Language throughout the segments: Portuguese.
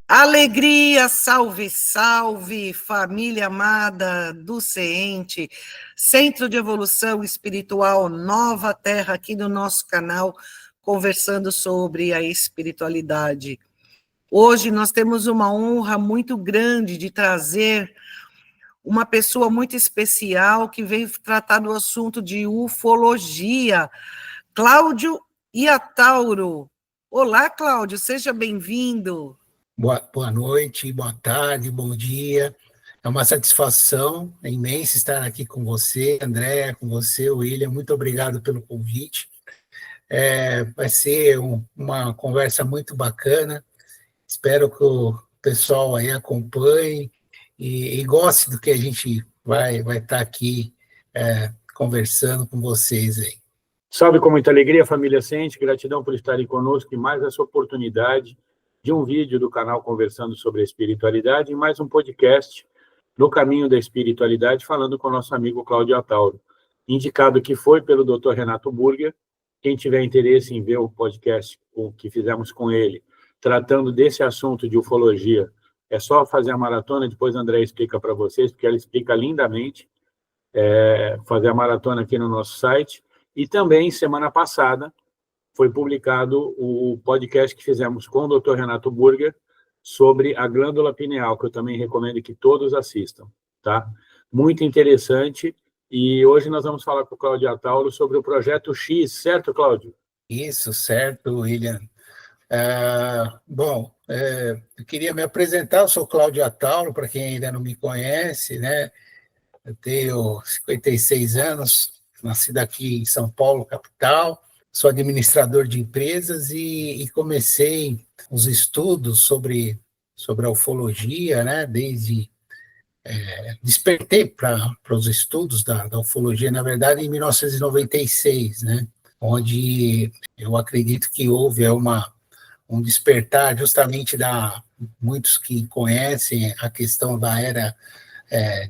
Alegria, salve, salve, família amada do CENTE, Centro de Evolução Espiritual Nova Terra, aqui no nosso canal, conversando sobre a espiritualidade. Hoje nós temos uma honra muito grande de trazer uma pessoa muito especial que veio tratar do assunto de ufologia, Cláudio Iatauro. Olá, Cláudio, seja bem-vindo. Boa noite, boa tarde, bom dia. É uma satisfação imensa estar aqui com você, André, com você, William. Muito obrigado pelo convite. Vai ser uma conversa muito bacana. Espero que o pessoal aí acompanhe e goste do que a gente vai estar aqui conversando com vocês aí. Salve com muita alegria, família CENTE. Gratidão por estarem conosco em mais essa oportunidade de um vídeo do canal Conversando sobre a Espiritualidade e mais um podcast no caminho da espiritualidade, falando com o nosso amigo Cláudio Iatauro, indicado que foi pelo Dr. Renato Burger. Quem tiver interesse em ver o podcast que fizemos com ele, tratando desse assunto de ufologia, é só fazer a maratona, depois a André explica para vocês, porque ela explica lindamente, fazer a maratona aqui no nosso site. E também, semana passada, foi publicado o podcast que fizemos com o Dr. Renato Burger sobre a glândula pineal, que eu também recomendo que todos assistam, tá? Muito interessante. E hoje nós vamos falar com o Cláudio Iatauro sobre o Projeto X, certo, Cláudio? Isso, certo, William. Eu queria me apresentar, eu sou Cláudio Iatauro, para quem ainda não me conhece, né? Eu tenho 56 anos, nasci aqui em São Paulo, capital. Sou administrador de empresas e comecei os estudos sobre a ufologia, né? Despertei para os estudos da ufologia, na verdade, em 1996, né? Onde eu acredito que houve um despertar justamente muitos que conhecem a questão da era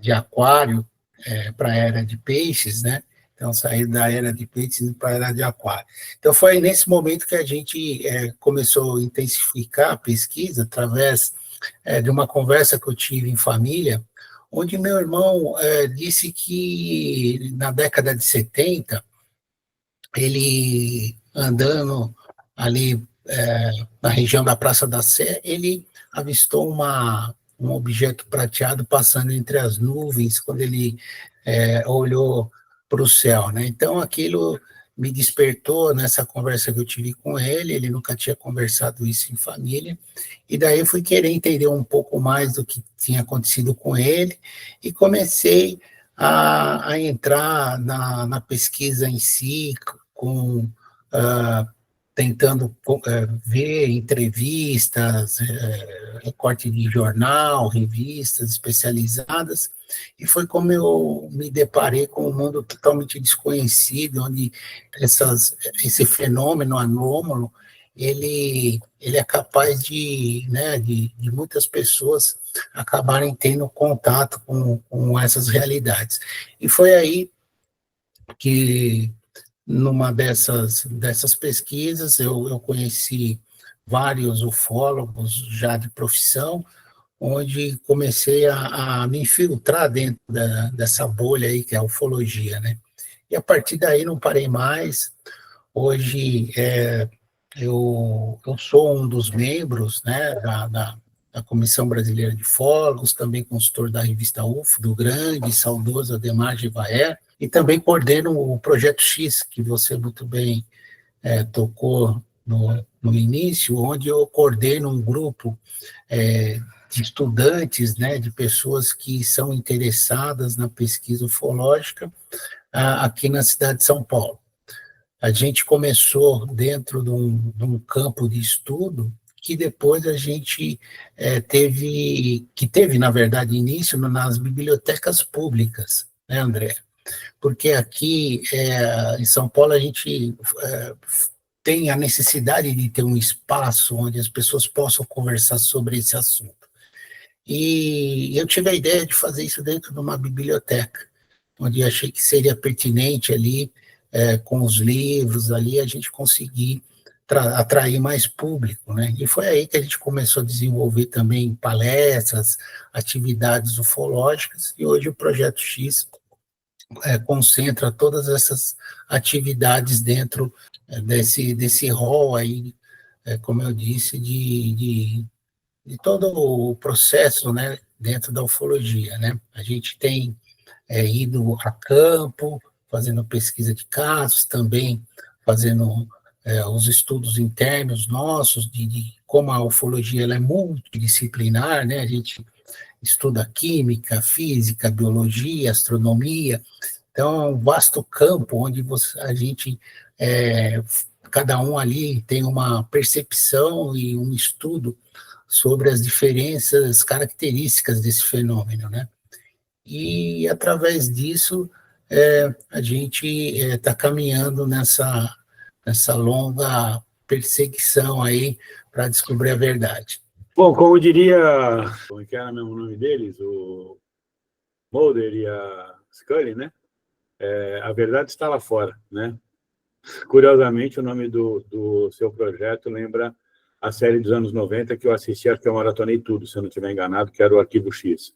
de Aquário para a era de Peixes, né? Então, sair da era de Peixes para a era de Aquário. Então, foi nesse momento que a gente começou a intensificar a pesquisa, através de uma conversa que eu tive em família, onde meu irmão disse que, na década de 70, ele, andando ali na região da Praça da Sé, ele avistou um objeto prateado passando entre as nuvens, quando ele olhou para o céu, né? Então, aquilo me despertou nessa conversa que eu tive com ele nunca tinha conversado isso em família, e daí eu fui querer entender um pouco mais do que tinha acontecido com ele, e comecei a entrar na pesquisa em si, tentando ver entrevistas, recorte de jornal, revistas especializadas, e foi como eu me deparei com um mundo totalmente desconhecido, onde esse fenômeno anômalo, ele é capaz de muitas pessoas acabarem tendo contato com essas realidades. E foi aí que, numa dessas pesquisas, eu conheci vários ufólogos já de profissão, onde comecei a me infiltrar dentro dessa bolha aí, que é a ufologia, né? E a partir daí não parei mais. Hoje eu sou um dos membros, né, da Comissão Brasileira de Ufólogos, também consultor da revista UFO, do grande e saudoso Adhemar Jevaer, e também coordeno o Projeto X, que você muito bem tocou no início, onde eu coordeno um grupo de estudantes, né, de pessoas que são interessadas na pesquisa ufológica aqui na cidade de São Paulo. A gente começou dentro de um campo de estudo que depois a gente teve, na verdade, início nas bibliotecas públicas, né, André? Porque aqui em São Paulo a gente tem a necessidade de ter um espaço onde as pessoas possam conversar sobre esse assunto. E eu tive a ideia de fazer isso dentro de uma biblioteca. onde achei que seria pertinente ali, com os livros ali, a gente conseguir atrair mais público, né? E foi aí que a gente começou a desenvolver também palestras, atividades ufológicas, e hoje o Projeto X concentra todas essas atividades dentro desse rol aí, como eu disse, de todo o processo, né, dentro da ufologia, né? A gente tem ido a campo, fazendo pesquisa de casos, também fazendo os estudos internos nossos, de como a ufologia ela é multidisciplinar, né? A gente estuda química, física, biologia, astronomia, então é um vasto campo onde a gente, cada um ali tem uma percepção e um estudo sobre as diferenças características desse fenômeno, né? E, através disso, a gente está caminhando nessa longa perseguição aí para descobrir a verdade. Bom, como diria, como é que era mesmo o nome deles? O Mulder e a Scully, né? A verdade está lá fora, né? Curiosamente, o nome do seu projeto lembra a série dos anos 90 que eu assisti, acho que eu maratonei tudo, se eu não estiver enganado, que era o Arquivo X.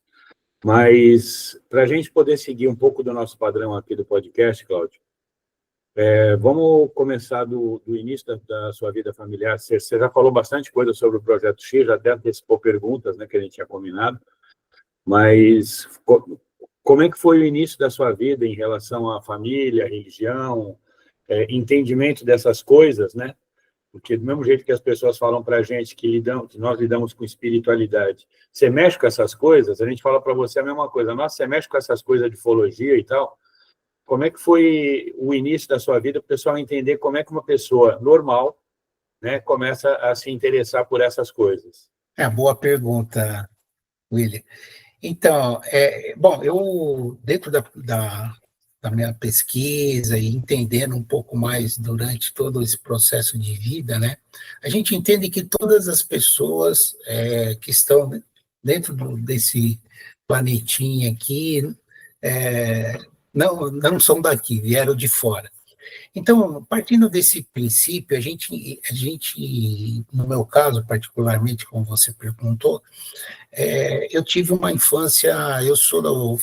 Mas, para a gente poder seguir um pouco do nosso padrão aqui do podcast, Cláudio, vamos começar do início da sua vida familiar. Você já falou bastante coisa sobre o Projeto X, já até antecipou perguntas, né, que a gente tinha combinado, mas como é que foi o início da sua vida em relação à família, religião, entendimento dessas coisas, né? Porque do mesmo jeito que as pessoas falam para a gente que nós lidamos com espiritualidade, você mexe com essas coisas, a gente fala para você a mesma coisa. Nossa, você mexe com essas coisas de ufologia e tal. Como é que foi o início da sua vida para o pessoal entender como é que uma pessoa normal, né, começa a se interessar por essas coisas? Boa pergunta, William. Então, bom, eu, dentro da minha pesquisa e entendendo um pouco mais durante todo esse processo de vida, né, a gente entende que todas as pessoas que estão dentro desse planetinha aqui não são daqui, vieram de fora. Então, partindo desse princípio, a gente, no meu caso, particularmente, como você perguntou, eu tive uma infância, eu sou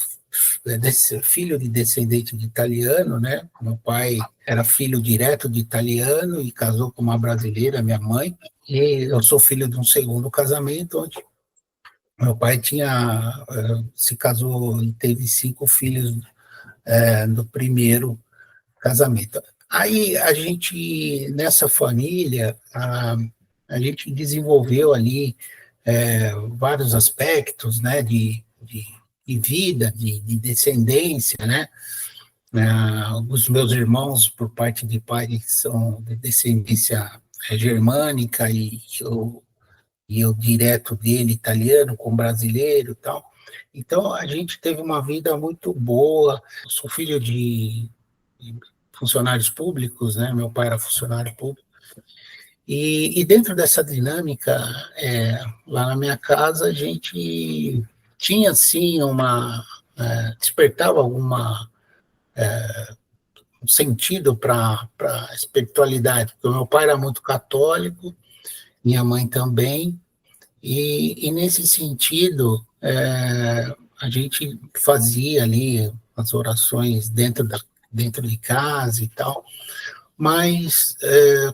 filho de descendente de italiano, né? Meu pai era filho direto de italiano e casou com uma brasileira, minha mãe, e eu sou filho de um segundo casamento, onde meu pai se casou e teve 5 filhos no primeiro casamento. Aí a gente, nessa família, a gente desenvolveu ali vários aspectos, né, de vida, de descendência, né? Os meus irmãos, por parte de pai, são de descendência germânica e eu direto dele, italiano, com brasileiro e tal. Então, a gente teve uma vida muito boa. Eu sou filho de funcionários públicos, né? Meu pai era funcionário público. E dentro dessa dinâmica, lá na minha casa, a gente tinha, assim, despertava um sentido para a espiritualidade, porque o meu pai era muito católico, minha mãe também, e nesse sentido, a gente fazia ali as orações dentro de casa e tal, mas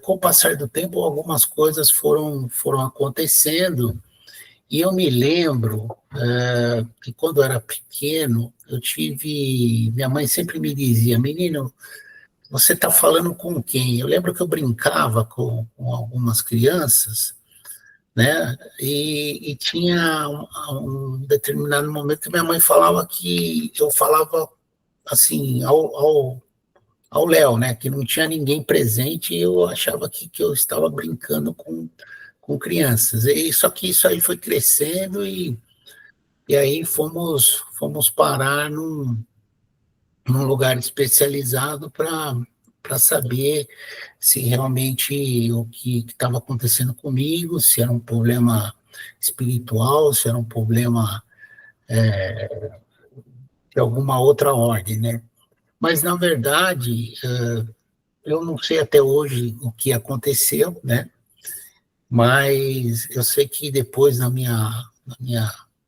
com o passar do tempo algumas coisas foram acontecendo, e eu me lembro que quando eu era pequeno, minha mãe sempre me dizia, menino, você está falando com quem? Eu lembro que eu brincava com algumas crianças, né? E tinha um determinado momento que minha mãe falava que eu falava assim ao Léo, né? Que não tinha ninguém presente e eu achava que eu estava brincando com crianças. Só que isso aí foi crescendo e aí fomos parar num lugar especializado para saber se realmente o que estava acontecendo comigo, se era um problema espiritual, se era um problema de alguma outra ordem, né? Mas, na verdade, eu não sei até hoje o que aconteceu, né? Mas eu sei que depois, na minha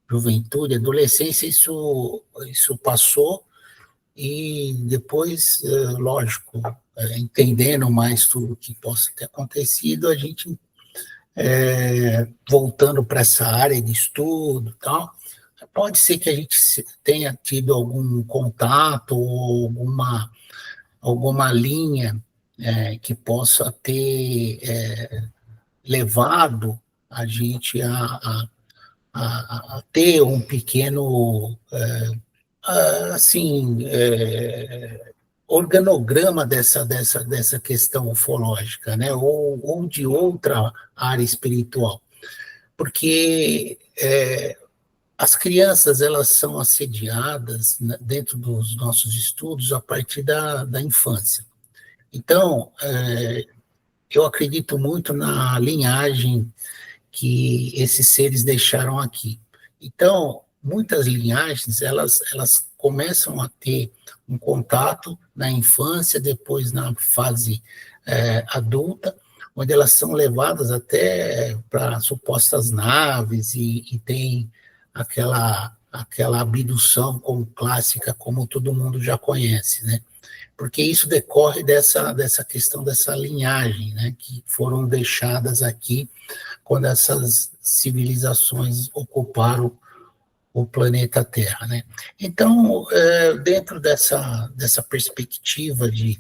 juventude, adolescência, isso passou, e depois, lógico, entendendo mais tudo o que possa ter acontecido, a gente voltando para essa área de estudo e tal, pode ser que a gente tenha tido algum contato ou alguma linha que possa ter levado a gente a ter um pequeno, assim, organograma dessa questão ufológica, né? Ou de outra área espiritual. Porque as crianças, elas são assediadas dentro dos nossos estudos a partir da infância. Então, eu acredito muito na linhagem que esses seres deixaram aqui. Então, muitas linhagens, elas começam a ter um contato na infância, depois na fase adulta, onde elas são levadas até para supostas naves e tem aquela abdução como clássica, como todo mundo já conhece, né? Porque isso decorre dessa questão dessa linhagem, né, que foram deixadas aqui quando essas civilizações ocuparam o planeta Terra, né? Então, dentro dessa perspectiva de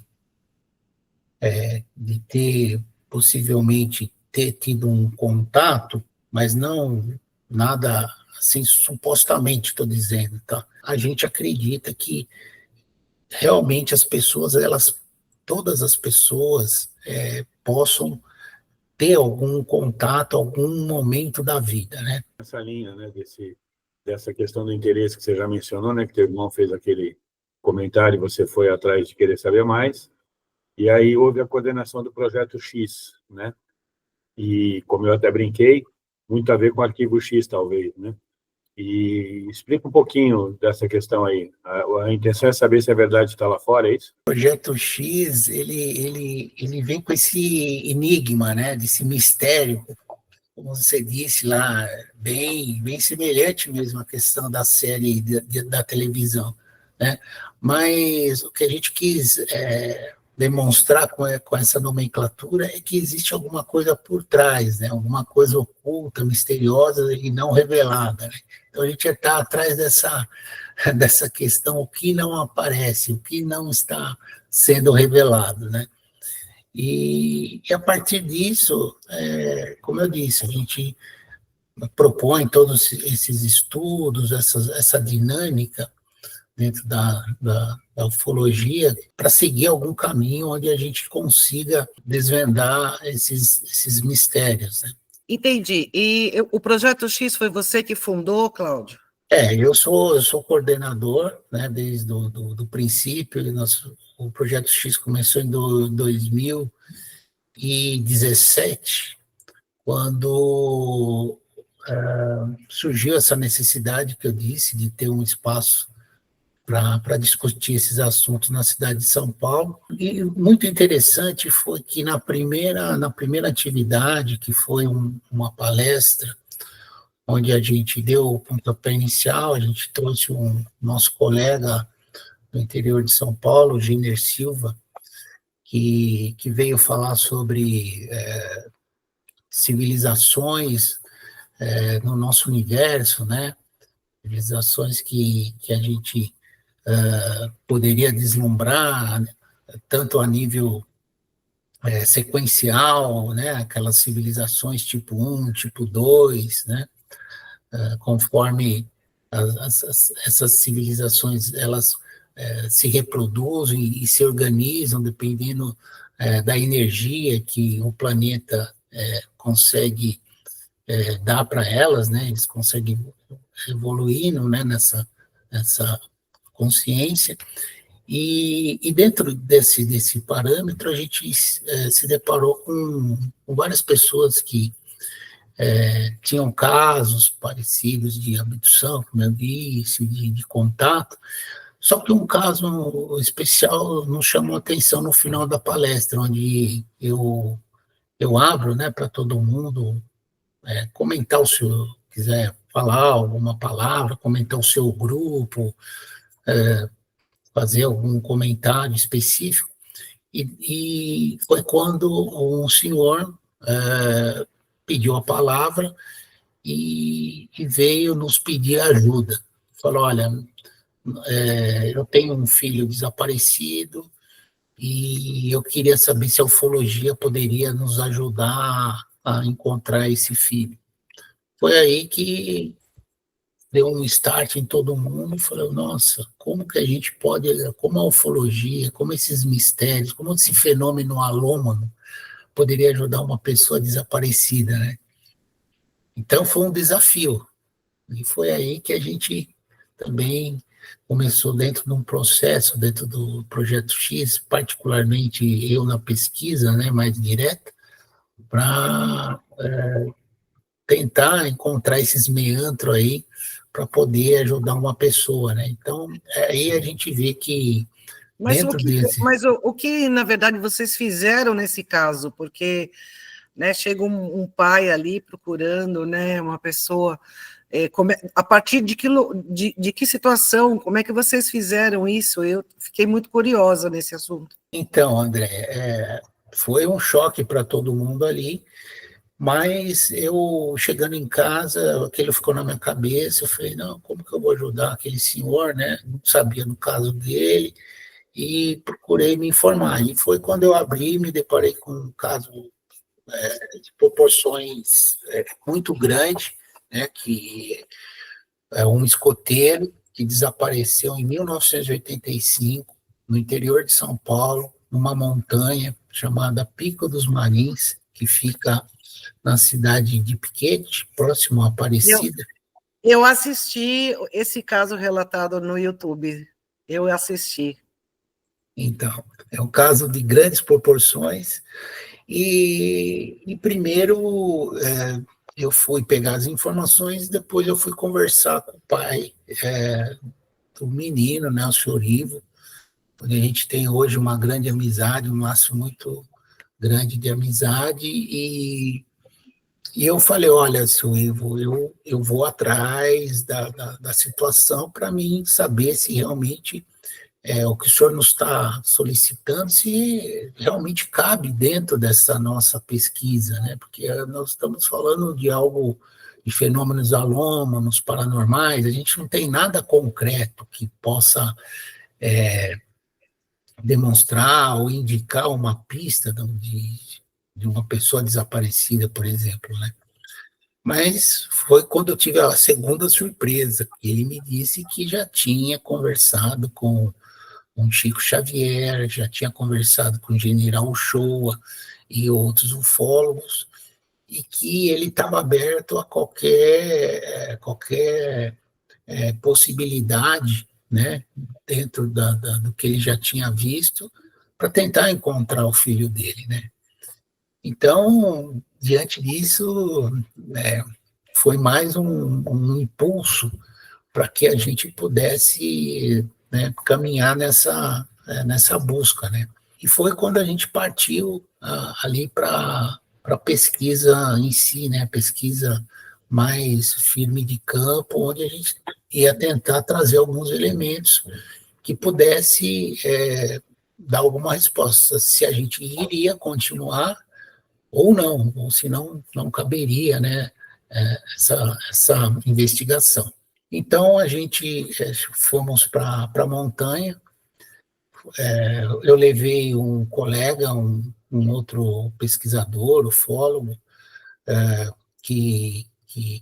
ter, possivelmente, ter tido um contato, mas não nada, assim, supostamente, estou dizendo, tá? A gente acredita que realmente as pessoas, todas as pessoas possam ter algum contato, algum momento da vida, né? Essa linha, né, dessa questão do interesse que você já mencionou, né, que teu irmão fez aquele comentário e você foi atrás de querer saber mais, e aí houve a coordenação do Projeto X, né? E, como eu até brinquei, muito a ver com o Arquivo X, talvez, né? E explica um pouquinho dessa questão aí. A intenção é saber se a verdade está lá fora, é isso? O Projeto X, ele vem com esse enigma, né, desse mistério, como você disse lá, bem semelhante mesmo à questão da série da televisão, né? Mas o que a gente quis demonstrar com essa nomenclatura é que existe alguma coisa por trás, né? Alguma coisa oculta, misteriosa e não revelada, né? Então a gente está atrás dessa questão, o que não aparece, o que não está sendo revelado, né? E a partir disso, como eu disse, a gente propõe todos esses estudos, essa dinâmica dentro da ufologia, para seguir algum caminho onde a gente consiga desvendar esses mistérios, né? Entendi. E o Projeto X foi você que fundou, Cláudio? Eu sou coordenador, né, desde do princípio. O Projeto X começou em 2017, quando surgiu essa necessidade que eu disse de ter um espaço para discutir esses assuntos na cidade de São Paulo. E muito interessante foi que na primeira atividade, que foi uma palestra, onde a gente deu o pontapé inicial, a gente trouxe nosso colega do interior de São Paulo, Giner Silva, que veio falar sobre civilizações no nosso universo, né? Civilizações que a gente poderia deslumbrar, né? Tanto a nível sequencial, né? Aquelas civilizações tipo 1, tipo 2, né? Conforme essas civilizações elas se reproduzem e se organizam dependendo da energia que o planeta consegue dar para elas, né? Eles conseguem evoluindo, né? Nessa consciência. E dentro desse parâmetro, a gente se deparou com várias pessoas que tinham casos parecidos de abdução, como eu disse, de contato, só que um caso especial nos chamou a atenção no final da palestra, onde eu abro, né, para todo mundo comentar, o seu quiser falar alguma palavra, comentar o seu grupo, fazer algum comentário específico, e foi quando um senhor pediu a palavra e veio nos pedir ajuda. Falou, olha, eu tenho um filho desaparecido e eu queria saber se a ufologia poderia nos ajudar a encontrar esse filho. Foi aí que deu um start em todo mundo e falou, nossa, como que a gente pode, como a ufologia, como esses mistérios, como esse fenômeno alômano poderia ajudar uma pessoa desaparecida, né? Então foi um desafio, e foi aí que a gente também começou dentro de um processo, dentro do Projeto X, particularmente eu na pesquisa, né, mais direta, para tentar encontrar esses meandros aí para poder ajudar uma pessoa, né? Então, aí a gente vê que dentro desse... Mas o que, na verdade, vocês fizeram nesse caso? Porque, né, chega um pai ali procurando, né, uma pessoa... a partir de que situação, como é que vocês fizeram isso? Eu fiquei muito curiosa nesse assunto. Então, André, foi um choque para todo mundo ali, mas eu, chegando em casa, aquilo ficou na minha cabeça, eu falei, não, como que eu vou ajudar aquele senhor, né? Não sabia no caso dele, e procurei me informar. E foi quando eu abri, me deparei com um caso de proporções muito grandes, né? Que é um escoteiro que desapareceu em 1985, no interior de São Paulo, numa montanha chamada Pico dos Marins, que fica na cidade de Piquete, próximo a Aparecida. Eu assisti esse caso relatado no YouTube. Eu assisti. Então, é um caso de grandes proporções. E primeiro, eu fui pegar as informações, depois eu fui conversar com o pai do menino, né, o senhor Ivo, onde a gente tem hoje uma grande amizade, um laço muito grande de amizade, e eu falei, olha, seu Ivo, eu vou atrás da situação para mim saber se realmente o que o senhor nos está solicitando, se realmente cabe dentro dessa nossa pesquisa, né? Porque nós estamos falando de algo, de fenômenos alômanos, paranormais, a gente não tem nada concreto que possa demonstrar ou indicar uma pista de uma pessoa desaparecida, por exemplo, né? Mas foi quando eu tive a segunda surpresa, que ele me disse que já tinha conversado com Chico Xavier, já tinha conversado com o General Uchoa e outros ufólogos, e que ele estava aberto a qualquer possibilidade, né, dentro do que ele já tinha visto, para tentar encontrar o filho dele, né. Então, diante disso, foi mais um impulso para que a gente pudesse, né, caminhar nessa busca, né. E foi quando a gente partiu ali para a pesquisa em si, né, pesquisa mais firme de campo, onde a gente ia tentar trazer alguns elementos que pudesse dar alguma resposta, se a gente iria continuar ou não, ou se não caberia, né, essa investigação. Então, a gente fomos para a montanha, eu levei um colega, um outro pesquisador, ufólogo, que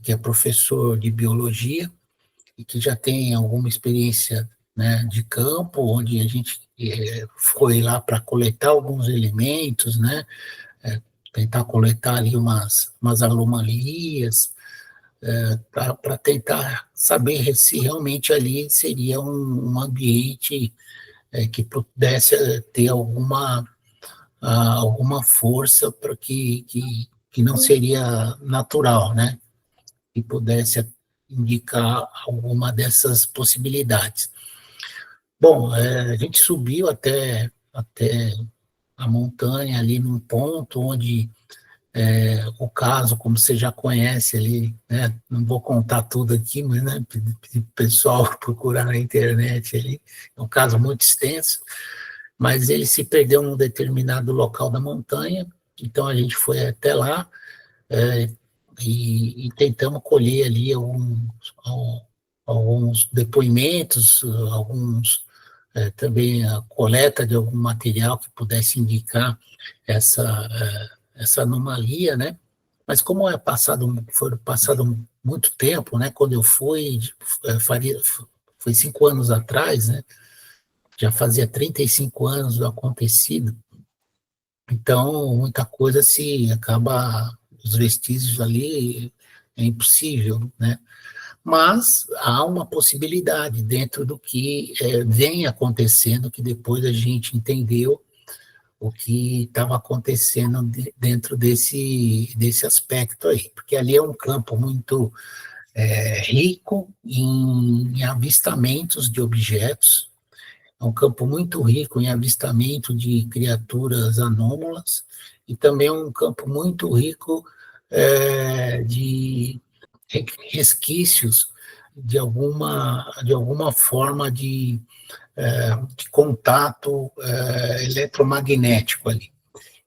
é professor de biologia e que já tem alguma experiência, né, de campo, onde a gente foi lá para coletar alguns elementos, né, tentar coletar ali umas anomalias, para tentar saber se realmente ali seria um ambiente que pudesse ter alguma força para que que não seria natural, né? Que pudesse indicar alguma dessas possibilidades. Bom, a gente subiu até a montanha ali num ponto onde o caso, como você já conhece ali, né? Não vou contar tudo aqui, mas né, pedir o pessoal procurar na internet ali, é um caso muito extenso, mas ele se perdeu num determinado local da montanha, então a gente foi até lá, e tentamos colher ali alguns depoimentos, também a coleta de algum material que pudesse indicar essa anomalia, né? Mas como foi passado muito tempo, né? Quando eu fui, foi 5 anos atrás, né? Já fazia 35 anos do acontecido, então muita coisa se acaba, os vestígios ali é impossível, né? Mas há uma possibilidade dentro do que vem acontecendo, que depois a gente entendeu o que estava acontecendo dentro desse aspecto aí, porque ali é um campo muito rico em avistamentos de objetos, é um campo muito rico em avistamento de criaturas anômalas, e também é um campo muito rico de resquícios de alguma forma de contato eletromagnético ali.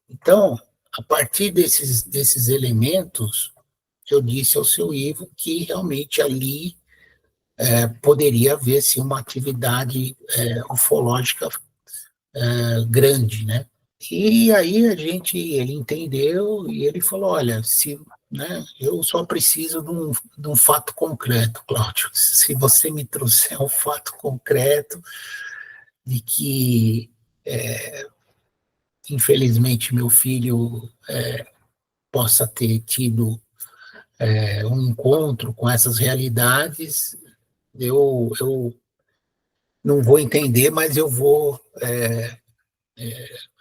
Então, a partir desses elementos, eu disse ao seu Ivo que realmente ali poderia haver sim, uma atividade ufológica grande, né? E aí ele entendeu e ele falou, olha, né, eu só preciso de um fato concreto, Cláudio. Se você me trouxer um fato concreto de que, infelizmente, meu filho possa ter tido um encontro com essas realidades, eu não vou entender, mas eu vou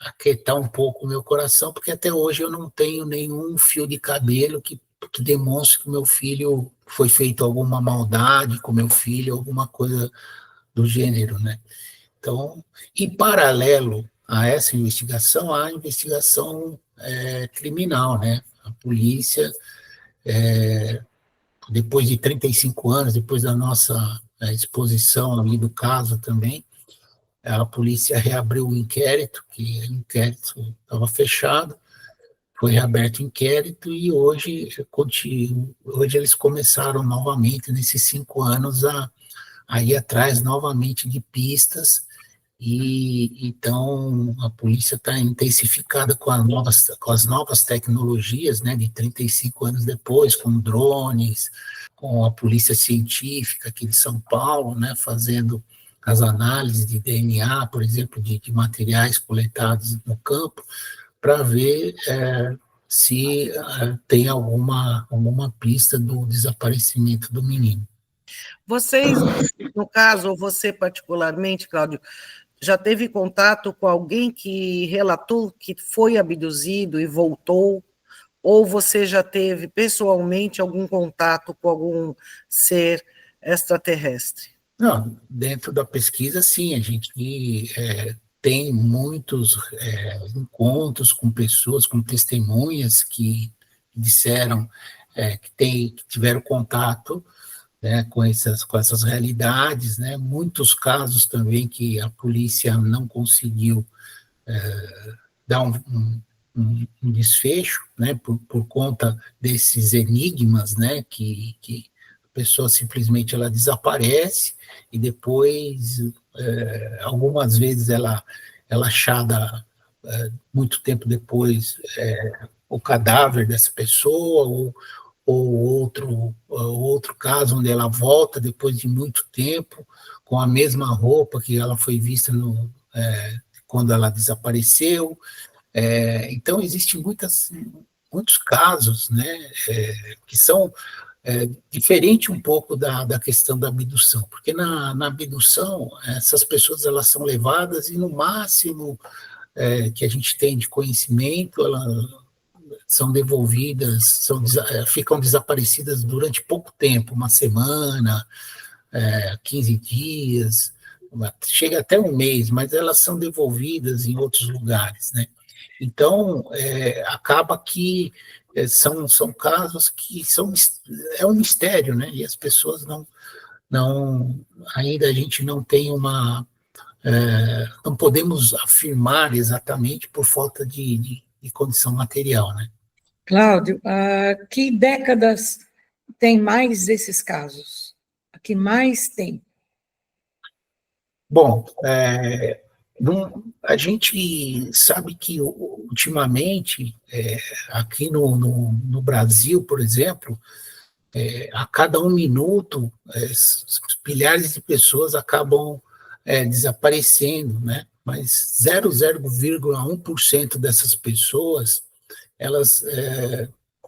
aquietar um pouco o meu coração, porque até hoje eu não tenho nenhum fio de cabelo que demonstre que meu filho foi feito alguma maldade com meu filho, alguma coisa do gênero, né? Então, em paralelo a essa investigação, há a investigação criminal, né? A polícia, depois de 35 anos, depois da nossa exposição ali do caso também, a polícia reabriu o inquérito, que o inquérito estava fechado, foi reaberto o inquérito e hoje eles começaram novamente, nesses 5 anos, a ir atrás novamente de pistas, e então a polícia está intensificada com as novas tecnologias, né, de 35 anos depois, com drones, com a polícia científica aqui de São Paulo, né, fazendo as análises de DNA, por exemplo, de materiais coletados no campo, para ver se tem alguma pista do desaparecimento do menino. Vocês, no caso, ou você particularmente, Cláudio, já teve contato com alguém que relatou que foi abduzido e voltou? Ou você já teve pessoalmente algum contato com algum ser extraterrestre? Não, dentro da pesquisa, sim, a gente tem muitos encontros com pessoas, com testemunhas que disseram que tiveram contato, né, com essas realidades, né, muitos casos também que a polícia não conseguiu dar um desfecho, né, por conta desses enigmas, né, que a pessoa simplesmente ela desaparece e depois, algumas vezes ela achada muito tempo depois o cadáver dessa pessoa, ou outro caso onde ela volta depois de muito tempo com a mesma roupa que ela foi vista quando ela desapareceu. Então, existem muitos casos, né, que são diferente um pouco da questão da abdução, porque na abdução, essas pessoas elas são levadas e no máximo que a gente tem de conhecimento, são devolvidas, ficam desaparecidas durante pouco tempo, uma semana, 15 dias, chega até um mês, mas elas são devolvidas em outros lugares, né? Então, acaba que são casos que é um mistério, né? E as pessoas ainda a gente não tem não podemos afirmar exatamente por falta de condição material, né? Cláudio, que décadas tem mais esses casos? A que mais tem? Bom, a gente sabe que ultimamente, aqui no Brasil, por exemplo, a cada um minuto, milhares de pessoas acabam desaparecendo, né? Mas 0,1% dessas pessoas, elas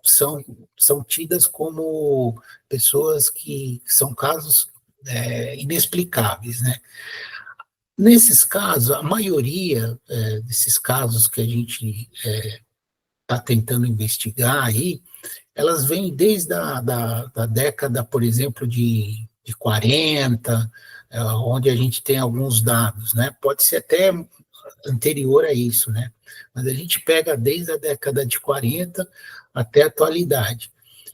são tidas como pessoas que são casos inexplicáveis, né? Nesses casos, a maioria desses casos que a gente está tentando investigar aí, elas vêm desde da década, por exemplo, de 40, onde a gente tem alguns dados, né? Pode ser até anterior a isso, né? Mas a gente pega desde a década de 40 até a atualidade.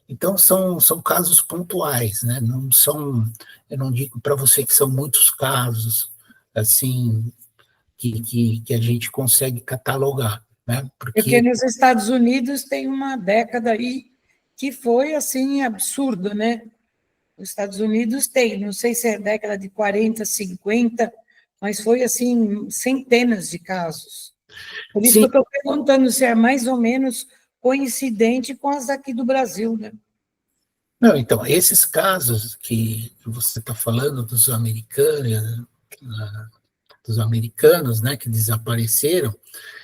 Então, são casos pontuais, né? Não são, eu não digo para você que são muitos casos, assim, que a gente consegue catalogar, né? Porque nos Estados Unidos tem uma década aí que foi, assim, absurda, né? Os Estados Unidos tem, não sei se é década de 40, 50, mas foi, assim, centenas de casos. Por isso Sim. que eu estou perguntando se é mais ou menos coincidente com as aqui do Brasil, né? Não, então, esses casos que você está falando dos americanos, né, que desapareceram,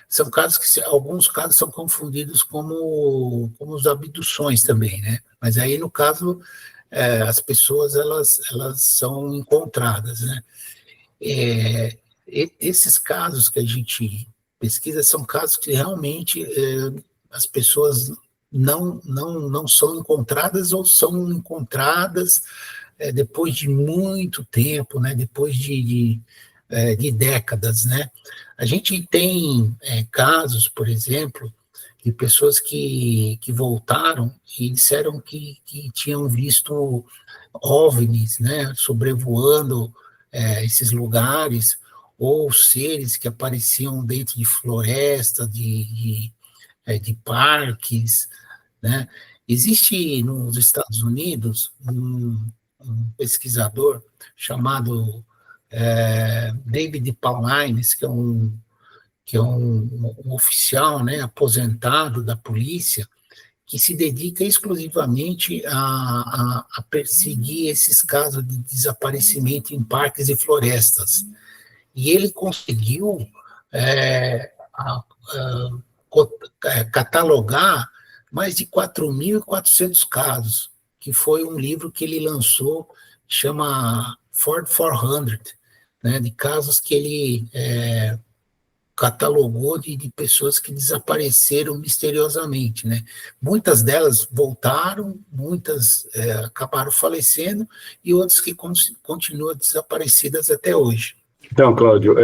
são casos que, alguns casos são confundidos como as abduções também, né? Mas aí, no caso, as pessoas, elas são encontradas, né? Esses casos que a gente pesquisa são casos que realmente as pessoas não são encontradas ou são encontradas depois de muito tempo, né? Depois de décadas, né? A gente tem casos, por exemplo, de pessoas que voltaram e disseram que tinham visto OVNIs, né, sobrevoando esses lugares, ou seres que apareciam dentro de florestas, de parques, né? Existe nos Estados Unidos um pesquisador chamado David Paulines, que é um oficial, né, aposentado da polícia, que se dedica exclusivamente a perseguir esses casos de desaparecimento em parques e florestas. E ele conseguiu catalogar mais de 4.400 casos, que foi um livro que ele lançou, chama Ford 400, né, de casos que ele catalogou de pessoas que desapareceram misteriosamente, né? Muitas delas voltaram, muitas acabaram falecendo, e outras que continuam desaparecidas até hoje. Então, Cláudio,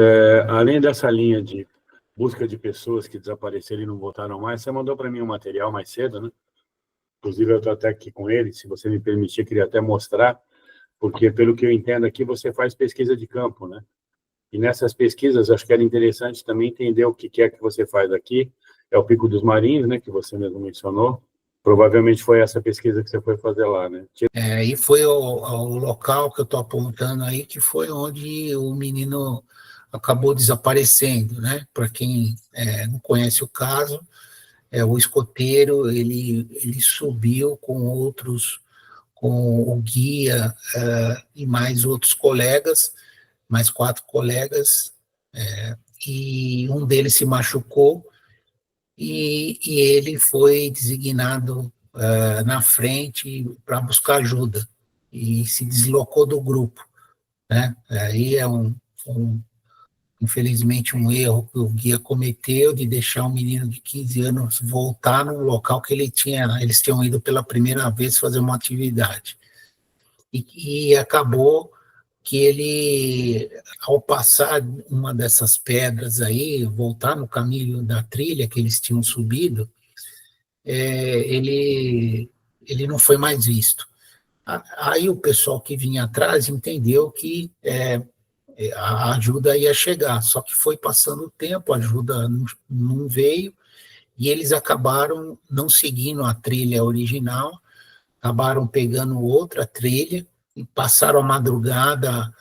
além dessa linha de busca de pessoas que desapareceram e não voltaram mais, você mandou para mim um material mais cedo, né? Inclusive, eu estou até aqui com ele, se você me permitir, queria até mostrar, porque, pelo que eu entendo aqui, você faz pesquisa de campo, né? E nessas pesquisas, acho que era interessante também entender o que é que você faz aqui. É o Pico dos Marinhos, né, que você mesmo mencionou. Provavelmente foi essa pesquisa que você foi fazer lá, né? E foi o local que eu estou apontando aí, que foi onde o menino acabou desaparecendo, né? Para quem não conhece o caso, o escoteiro, ele subiu com o guia e mais outros colegas, mais 4 colegas, e um deles se machucou, e ele foi designado na frente para buscar ajuda, e se deslocou do grupo, né? Aí é um infelizmente, um erro que o guia cometeu de deixar um menino de 15 anos voltar num local que eles tinham ido pela primeira vez fazer uma atividade. E acabou que ele, ao passar uma dessas pedras aí, voltar no caminho da trilha que eles tinham subido, ele não foi mais visto. Aí o pessoal que vinha atrás entendeu que a ajuda ia chegar, só que foi passando o tempo, a ajuda não veio, e eles acabaram não seguindo a trilha original, acabaram pegando outra trilha e passaram a madrugada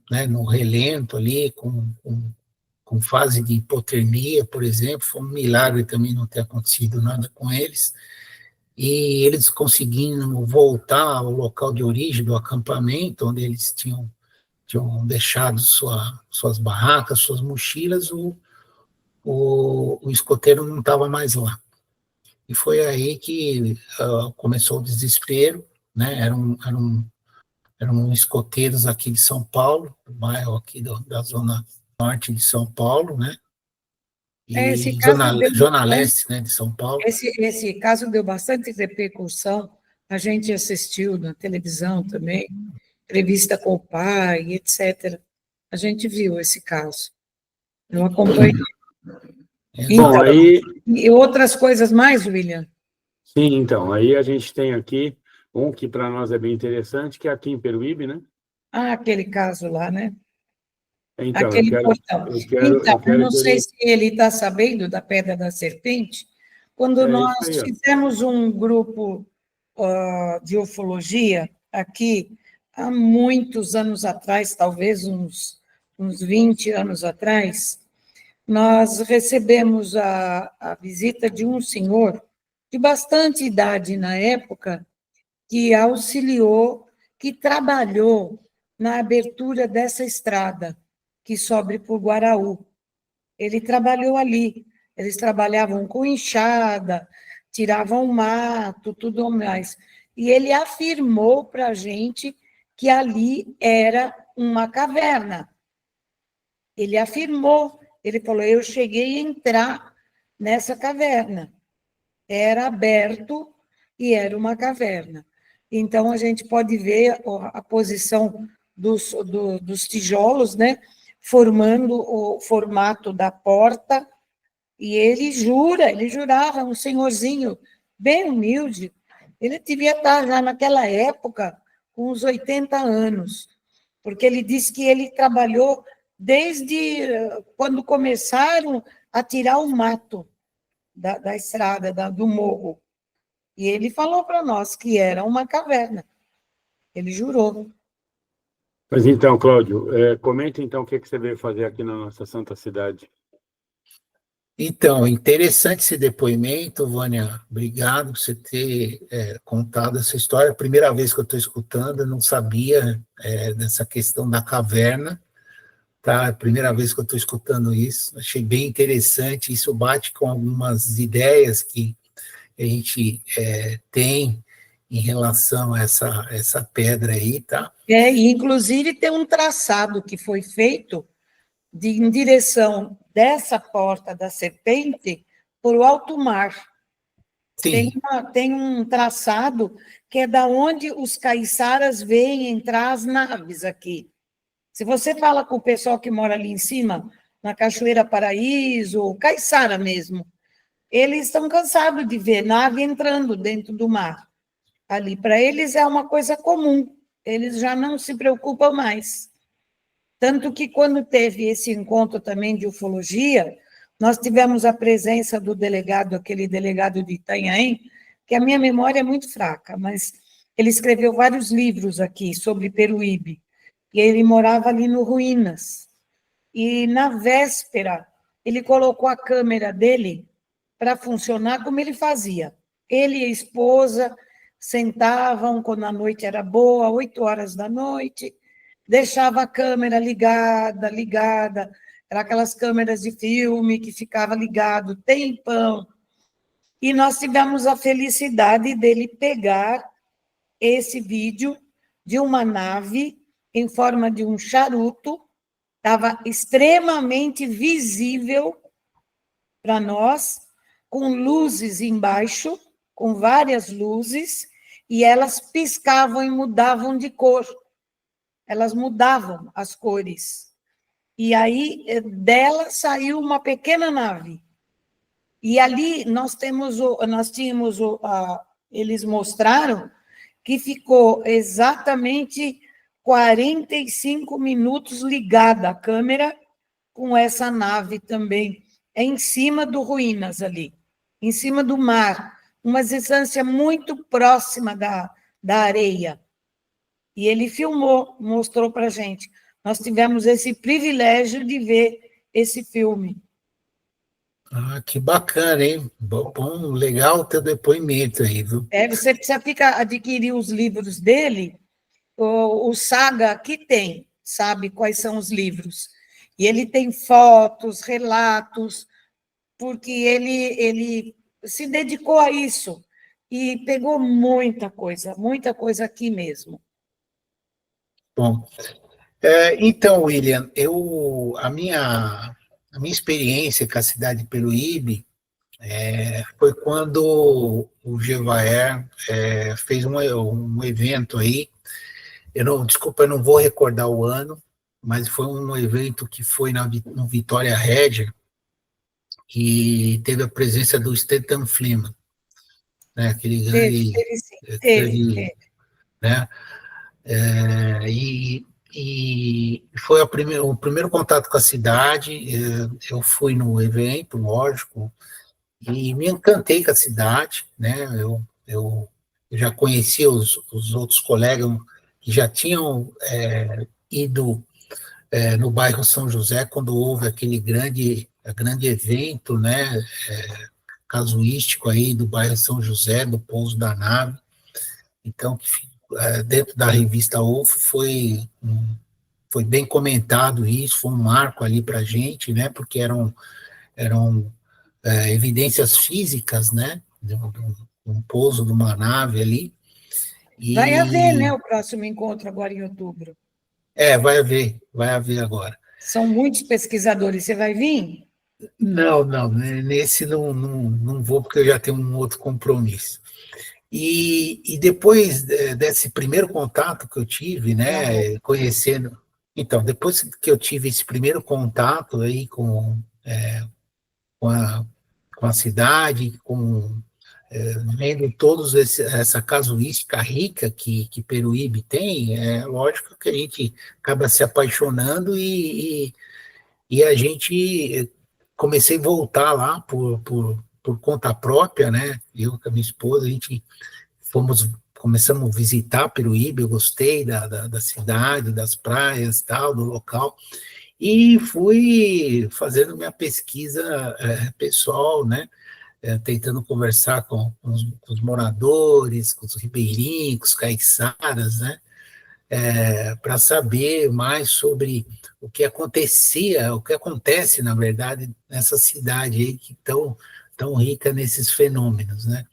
né, no relento ali, com fase de hipotermia, por exemplo. Foi um milagre também não ter acontecido nada com eles. E eles conseguindo voltar ao local de origem do acampamento, onde eles tinham deixado suas barracas, suas mochilas, o escoteiro não estava mais lá. E foi aí que começou o desespero, né? Eram escoteiros aqui de São Paulo, do bairro aqui da zona norte de São Paulo, né? Esse E caso zona leste, né, de São Paulo. Esse caso deu bastante repercussão, a gente assistiu na televisão também, entrevista com o pai, etc. A gente viu esse caso. Eu acompanhei. Bom, aí... E outras coisas mais, William? Sim, então, aí a gente tem aqui um que para nós é bem interessante, que é aqui em Peruíbe, né? Ah, aquele caso lá, né? Então, Aquele portão. Eu não sei se ele está sabendo da Pedra da Serpente. Quando nós fizemos um grupo de ufologia aqui, há muitos anos atrás, talvez uns 20 anos atrás, nós recebemos a visita de um senhor de bastante idade na época, que auxiliou, que trabalhou na abertura dessa estrada que sobe por Guaraú. Ele trabalhou ali, eles trabalhavam com enxada, tiravam mato, tudo mais. E ele afirmou para a gente que ali era uma caverna. Ele afirmou, ele falou, eu cheguei a entrar nessa caverna. Era aberto e era uma caverna. Então, a gente pode ver a posição dos tijolos, né, formando o formato da porta, e ele jurava, um senhorzinho bem humilde, ele devia estar já naquela época com uns 80 anos, porque ele disse que ele trabalhou desde quando começaram a tirar o mato da estrada, do morro. E ele falou para nós que era uma caverna. Ele jurou. Mas então, Cláudio, comenta então o que você veio fazer aqui na nossa santa cidade. Então, interessante esse depoimento, Vânia. Obrigado por você ter contado essa história. A primeira vez que eu estou escutando, eu não sabia dessa questão da caverna. Tá? A primeira vez que eu estou escutando isso. Achei bem interessante. Isso bate com algumas ideias que a gente tem em relação a essa pedra aí, tá? E inclusive tem um traçado que foi feito em direção dessa porta da serpente para o alto mar. Sim. Tem um traçado que é da onde os caiçaras veem entrar as naves aqui. Se você fala com o pessoal que mora ali em cima, na Cachoeira Paraíso, ou caiçara mesmo, eles estão cansados de ver nave entrando dentro do mar. Ali, para eles é uma coisa comum, eles já não se preocupam mais. Tanto que, quando teve esse encontro também de ufologia, nós tivemos a presença do delegado, aquele delegado de Itanhaém, que a minha memória é muito fraca, mas ele escreveu vários livros aqui sobre Peruíbe, e ele morava ali no Ruínas. E, na véspera, ele colocou a câmera dele para funcionar como ele fazia. Ele e a esposa sentavam, quando a noite era boa, 8 horas da noite, deixava a câmera ligada, era aquelas câmeras de filme que ficava ligado tempão. E nós tivemos a felicidade dele pegar esse vídeo de uma nave em forma de um charuto, estava extremamente visível para nós, com luzes embaixo, com várias luzes, e elas piscavam e mudavam de cor. Elas mudavam as cores. E aí, dela saiu uma pequena nave. E ali nós tínhamos, eles mostraram que ficou exatamente 45 minutos ligada a câmera com essa nave também, em cima do Ruínas ali, em cima do mar, uma distância muito próxima da areia. E ele filmou, mostrou para a gente. Nós tivemos esse privilégio de ver esse filme. Ah, que bacana, hein? Bom, legal o teu depoimento aí, viu? Você precisa adquirir os livros dele, o Saga aqui tem, sabe quais são os livros. E ele tem fotos, relatos, porque ele se dedicou a isso e pegou muita coisa aqui mesmo. Bom, então, William, a minha experiência com a cidade de Peruíbe foi quando o Gevaer fez um evento aí. Desculpa, eu não vou recordar o ano, mas foi um evento que foi no Vitória Regia, que teve a presença do Stanton Fleeman, né? Aquele grande... Teve. Né? E foi o primeiro contato com a cidade. Eu fui no evento, lógico, e me encantei com a cidade, né? Eu já conhecia os outros colegas que já tinham ido no bairro São José quando houve aquele grande evento, né? Casuístico aí do bairro São José, do pouso da nave. Então, dentro da revista UFO foi bem comentado isso, foi um marco ali para a gente, né? Porque eram evidências físicas, né? De um pouso de uma nave ali. Vai haver, né, o próximo encontro agora em outubro. Vai haver agora. São muitos pesquisadores, você vai vir? Não, nesse não vou, porque eu já tenho um outro compromisso. E depois desse primeiro contato que eu tive, né, conhecendo... Então, depois que eu tive esse primeiro contato aí com a cidade, vendo toda essa casuística rica que Peruíbe tem, lógico que a gente acaba se apaixonando e a gente comecei a voltar lá por conta própria, né? Eu com a minha esposa, a gente começamos a visitar Peruíbe, eu gostei da cidade, das praias, tal, do local, e fui fazendo minha pesquisa pessoal, né? Tentando conversar com os moradores, com os ribeirinhos, com os caiçaras, né? Para saber mais sobre o que acontecia, o que acontece, na verdade, nessa cidade aí que tão rica nesses fenômenos, né?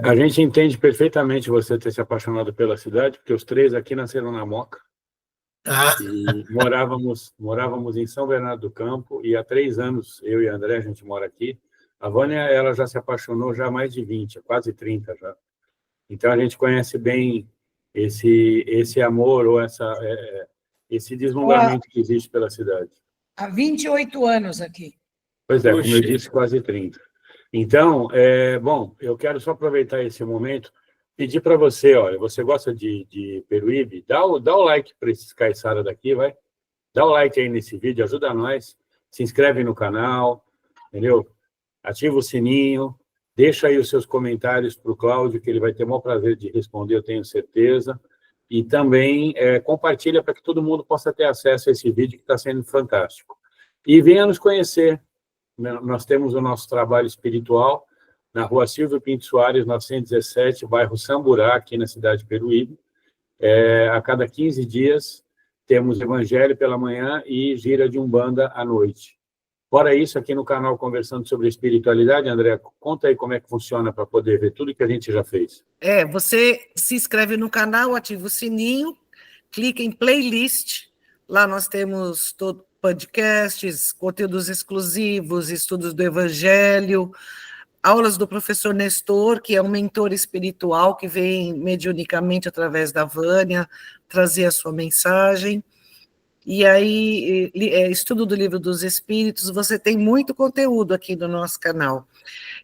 A gente entende perfeitamente você ter se apaixonado pela cidade, porque os três aqui nasceram na Moca. E morávamos em São Bernardo do Campo, e há 3 anos, eu e a André, a gente mora aqui. A Vânia, ela já se apaixonou já há mais de 20, quase 30 já. Então, a gente conhece bem esse amor, ou esse deslumbramento que existe pela cidade. Há 28 anos aqui. Pois é, como eu disse, quase 30. Então, bom, eu quero só aproveitar esse momento, pedir para você, olha, você gosta de Peruíbe? Dá o like para esses caiçara daqui, vai? Dá o like aí nesse vídeo, ajuda nós, se inscreve no canal, entendeu? Ativa o sininho, deixa aí os seus comentários para o Cláudio, que ele vai ter o maior prazer de responder, eu tenho certeza. E também compartilha para que todo mundo possa ter acesso a esse vídeo que está sendo fantástico. E venha nos conhecer. Nós temos o nosso trabalho espiritual na Rua Silvio Pinto Soares, 917, bairro Samburá, aqui na cidade de Peruíbe. A cada 15 dias temos evangelho pela manhã e gira de Umbanda à noite. Fora isso, aqui no canal Conversando sobre Espiritualidade, André, conta aí como é que funciona para poder ver tudo que a gente já fez. Você se inscreve no canal, ativa o sininho, clica em playlist, Lá nós temos podcasts, conteúdos exclusivos, estudos do Evangelho, aulas do professor Nestor, que é um mentor espiritual que vem mediunicamente através da Vânia trazer a sua mensagem. E aí, estudo do Livro dos Espíritos, você tem muito conteúdo aqui no nosso canal.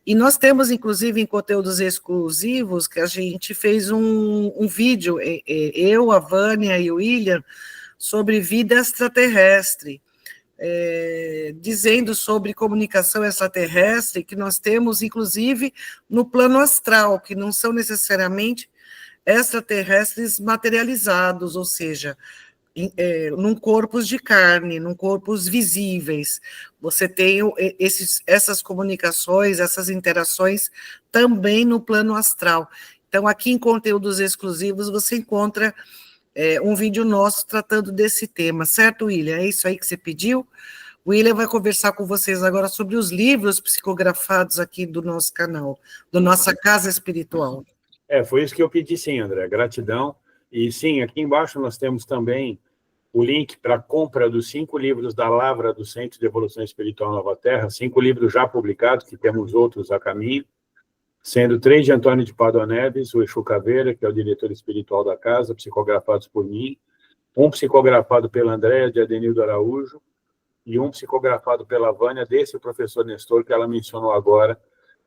E nós temos, inclusive, em conteúdos exclusivos, que a gente fez um vídeo, eu, a Vânia e o William, sobre vida extraterrestre, dizendo sobre comunicação extraterrestre, que nós temos, inclusive, no plano astral, que não são necessariamente extraterrestres materializados, ou seja, num corpos de carne, num corpos visíveis. Você tem essas comunicações, essas interações também no plano astral. Então, aqui em conteúdos exclusivos, você encontra um vídeo nosso tratando desse tema, certo, William? É isso aí que você pediu? O William vai conversar com vocês agora sobre os livros psicografados aqui do nosso canal, da nossa Casa Espiritual. Foi isso que eu pedi, sim, André, gratidão. E sim, aqui embaixo nós temos também o link para a compra dos 5 livros da Lavra do Centro de Evolução Espiritual Nova Terra, 5 livros já publicados, que temos outros a caminho, sendo 3 de Antônio de Pádua Neves, o Exu Caveira, que é o diretor espiritual da casa, psicografados por mim, um psicografado pela Andréa de Adenildo Araújo, e um psicografado pela Vânia, desse professor Nestor, que ela mencionou agora,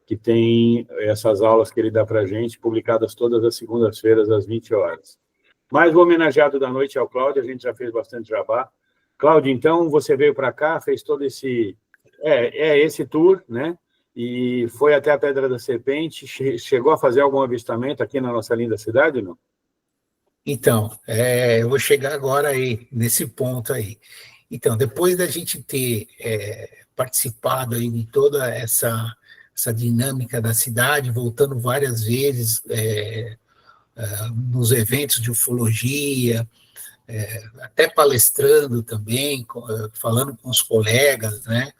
que tem essas aulas que ele dá para a gente, publicadas todas as segundas-feiras, às 20 horas. Mas o homenageado da noite é o Cláudio, a gente já fez bastante jabá. Cláudio, então, você veio para cá, fez todo esse tour, né? E foi até a Pedra da Serpente, chegou a fazer algum avistamento aqui na nossa linda cidade, não? Então, eu vou chegar agora aí, nesse ponto aí. Então, depois da gente ter participado aí de toda essa dinâmica da cidade, voltando várias vezes nos eventos de ufologia, até palestrando também, falando com os colegas, né?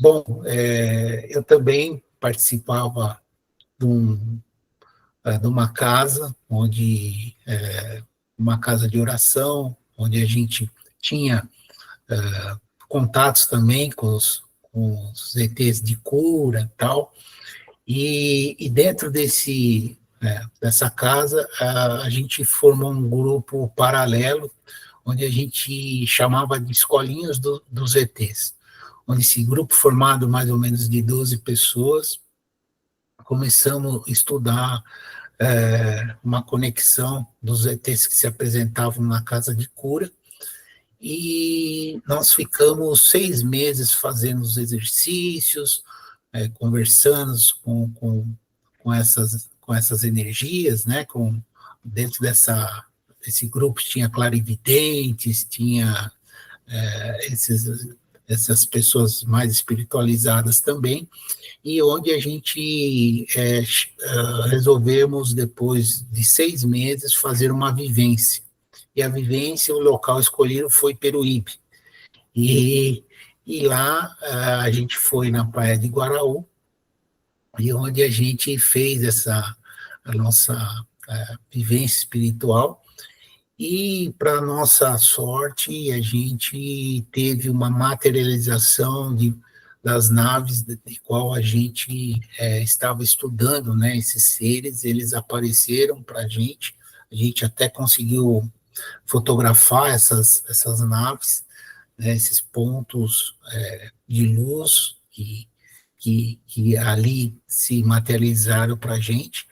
Bom, eu também participava de uma casa, uma casa de oração, onde a gente tinha contatos também com os ETs de cura e tal, e dentro dessa casa a gente formou um grupo paralelo, onde a gente chamava de Escolinhas dos ETs, onde esse grupo formado mais ou menos de 12 pessoas, começamos a estudar uma conexão dos ETs que se apresentavam na casa de cura, e nós ficamos 6 meses fazendo os exercícios, conversando com essas energias, né? Dentro desse grupo tinha clarividentes, tinha essas pessoas mais espiritualizadas também, e onde a gente resolvemos, depois de 6 meses, fazer uma vivência. E a vivência, o local escolhido foi Peruíbe. E lá a gente foi na praia de Guaraú, e onde a gente fez a nossa vivência espiritual. E, para nossa sorte, a gente teve uma materialização das naves de qual a gente estava estudando, né? Esses seres, eles apareceram para a gente até conseguiu fotografar essas naves, né? Esses pontos de luz que ali se materializaram para a gente.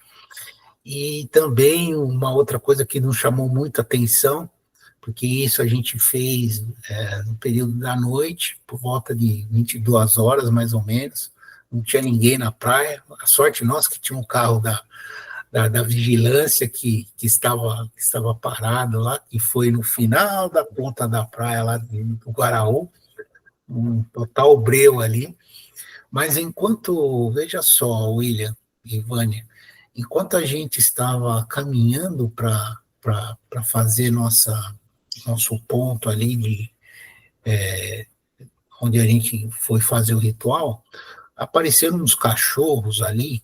E também uma outra coisa que nos chamou muita atenção, porque isso a gente fez no período da noite, por volta de 22 horas, mais ou menos, não tinha ninguém na praia, a sorte nossa que tinha um carro da vigilância que estava parado lá, que foi no final da ponta da praia, lá do Guaraú, um total breu ali. Mas veja só, William e Vânia, enquanto a gente estava caminhando para fazer nosso ponto ali, onde a gente foi fazer o ritual, apareceram uns cachorros ali,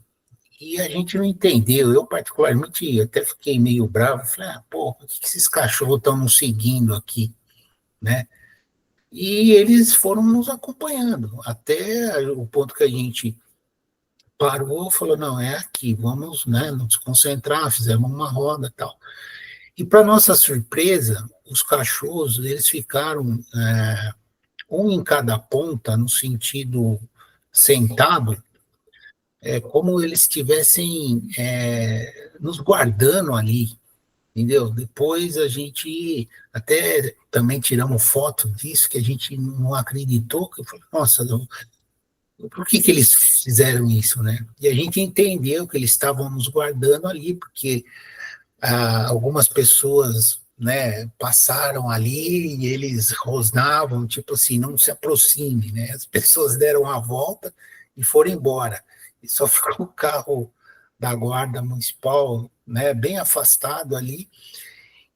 E a gente não entendeu. Eu, particularmente, até fiquei meio bravo. Falei, pô, por que esses cachorros estão nos seguindo aqui, né? E eles foram nos acompanhando, até o ponto que a gente parou, falou, não, é aqui, vamos, né, nos concentrar, fizemos uma roda e tal. E, para nossa surpresa, os cachorros, eles ficaram um em cada ponta, no sentido sentado, como eles estivessem nos guardando ali, entendeu? Depois a gente até também tiramos foto disso, que a gente não acreditou, que eu falei, nossa, por que eles fizeram isso, né? E a gente entendeu que eles estavam nos guardando ali, porque algumas pessoas, né, passaram ali e eles rosnavam, tipo assim, não se aproxime, né? As pessoas deram a volta e foram embora. E só ficou o carro da guarda municipal, né, bem afastado ali.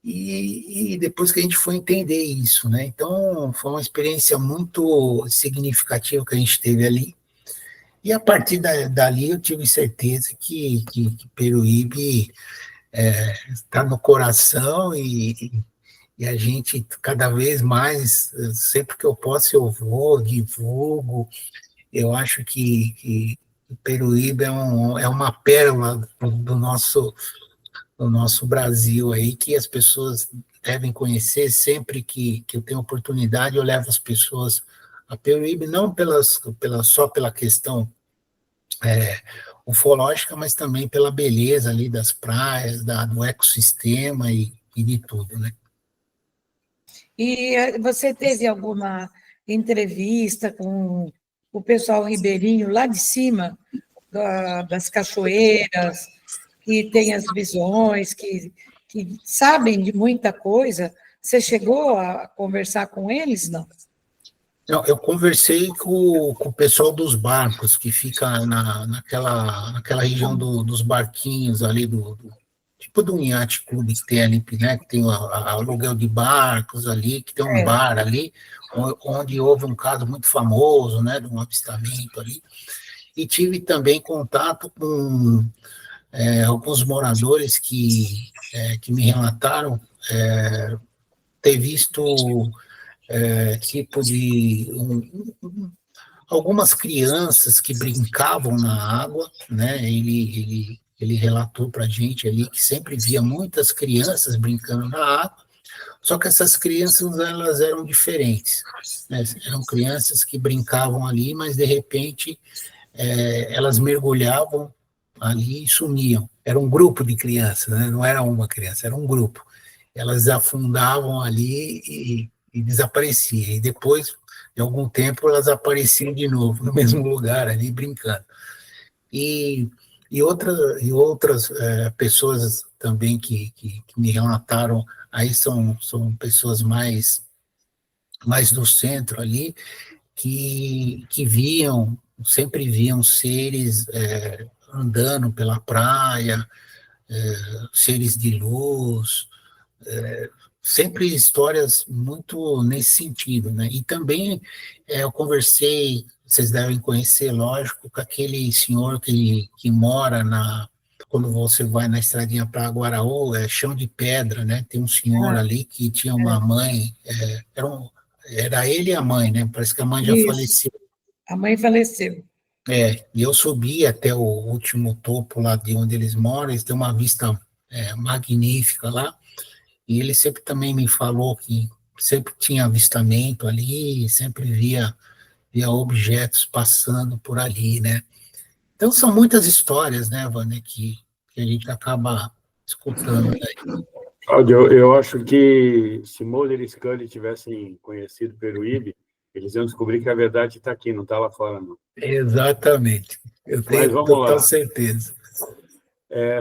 E depois que a gente foi entender isso, né? Então, foi uma experiência muito significativa que a gente teve ali. E a partir dali eu tive certeza que Peruíbe está no coração e a gente, cada vez mais, sempre que eu posso, eu vou, divulgo. Eu acho que Peruíbe é uma pérola do nosso Brasil aí, que as pessoas devem conhecer. Sempre que eu tenho oportunidade, eu levo as pessoas a Peruíbe, não só pela questão ufológica, mas também pela beleza ali das praias, do ecossistema e de tudo, né? E você teve alguma entrevista com o pessoal ribeirinho lá de cima, das cachoeiras, que tem as visões, que sabem de muita coisa? Você chegou a conversar com eles, não? Não, eu conversei com o pessoal dos barcos, que fica naquela região dos barquinhos ali, tipo do Yacht Clube que tem ali, né, que tem o aluguel de barcos ali, que tem um bar ali, onde houve um caso muito famoso, né, de um avistamento ali. E tive também contato com alguns moradores que me relataram ter visto tipo de algumas crianças que brincavam na água, né? Ele relatou para a gente ali que sempre via muitas crianças brincando na água, só que essas crianças, elas eram diferentes, né? Eram crianças que brincavam ali, mas de repente elas mergulhavam ali e sumiam. Era um grupo de crianças, né? Não era uma criança, era um grupo. Elas afundavam ali e desapareciam. E depois, de algum tempo, elas apareciam de novo, no mesmo lugar, ali, brincando. E outras pessoas também que me relataram, aí são pessoas mais do centro ali, que sempre viam seres andando pela praia, seres de luz, sempre histórias muito nesse sentido, né? E também eu conversei, vocês devem conhecer, lógico, com aquele senhor que mora quando você vai na estradinha para Guaraú, é chão de pedra, né? Tem um senhor ali que tinha uma mãe, era ele e a mãe, né? Parece que a mãe já faleceu. A mãe faleceu. E eu subi até o último topo lá de onde eles moram, eles têm uma vista magnífica lá, e ele sempre também me falou que sempre tinha avistamento ali, sempre via objetos passando por ali, né? Então são muitas histórias, né, Vânia, que a gente acaba escutando daí. Cláudio, eu acho que se Mulder e Scully tivessem conhecido Peruíbe, eles iam descobrir que a verdade está aqui, não está lá fora, não. Exatamente. Eu tenho total certeza.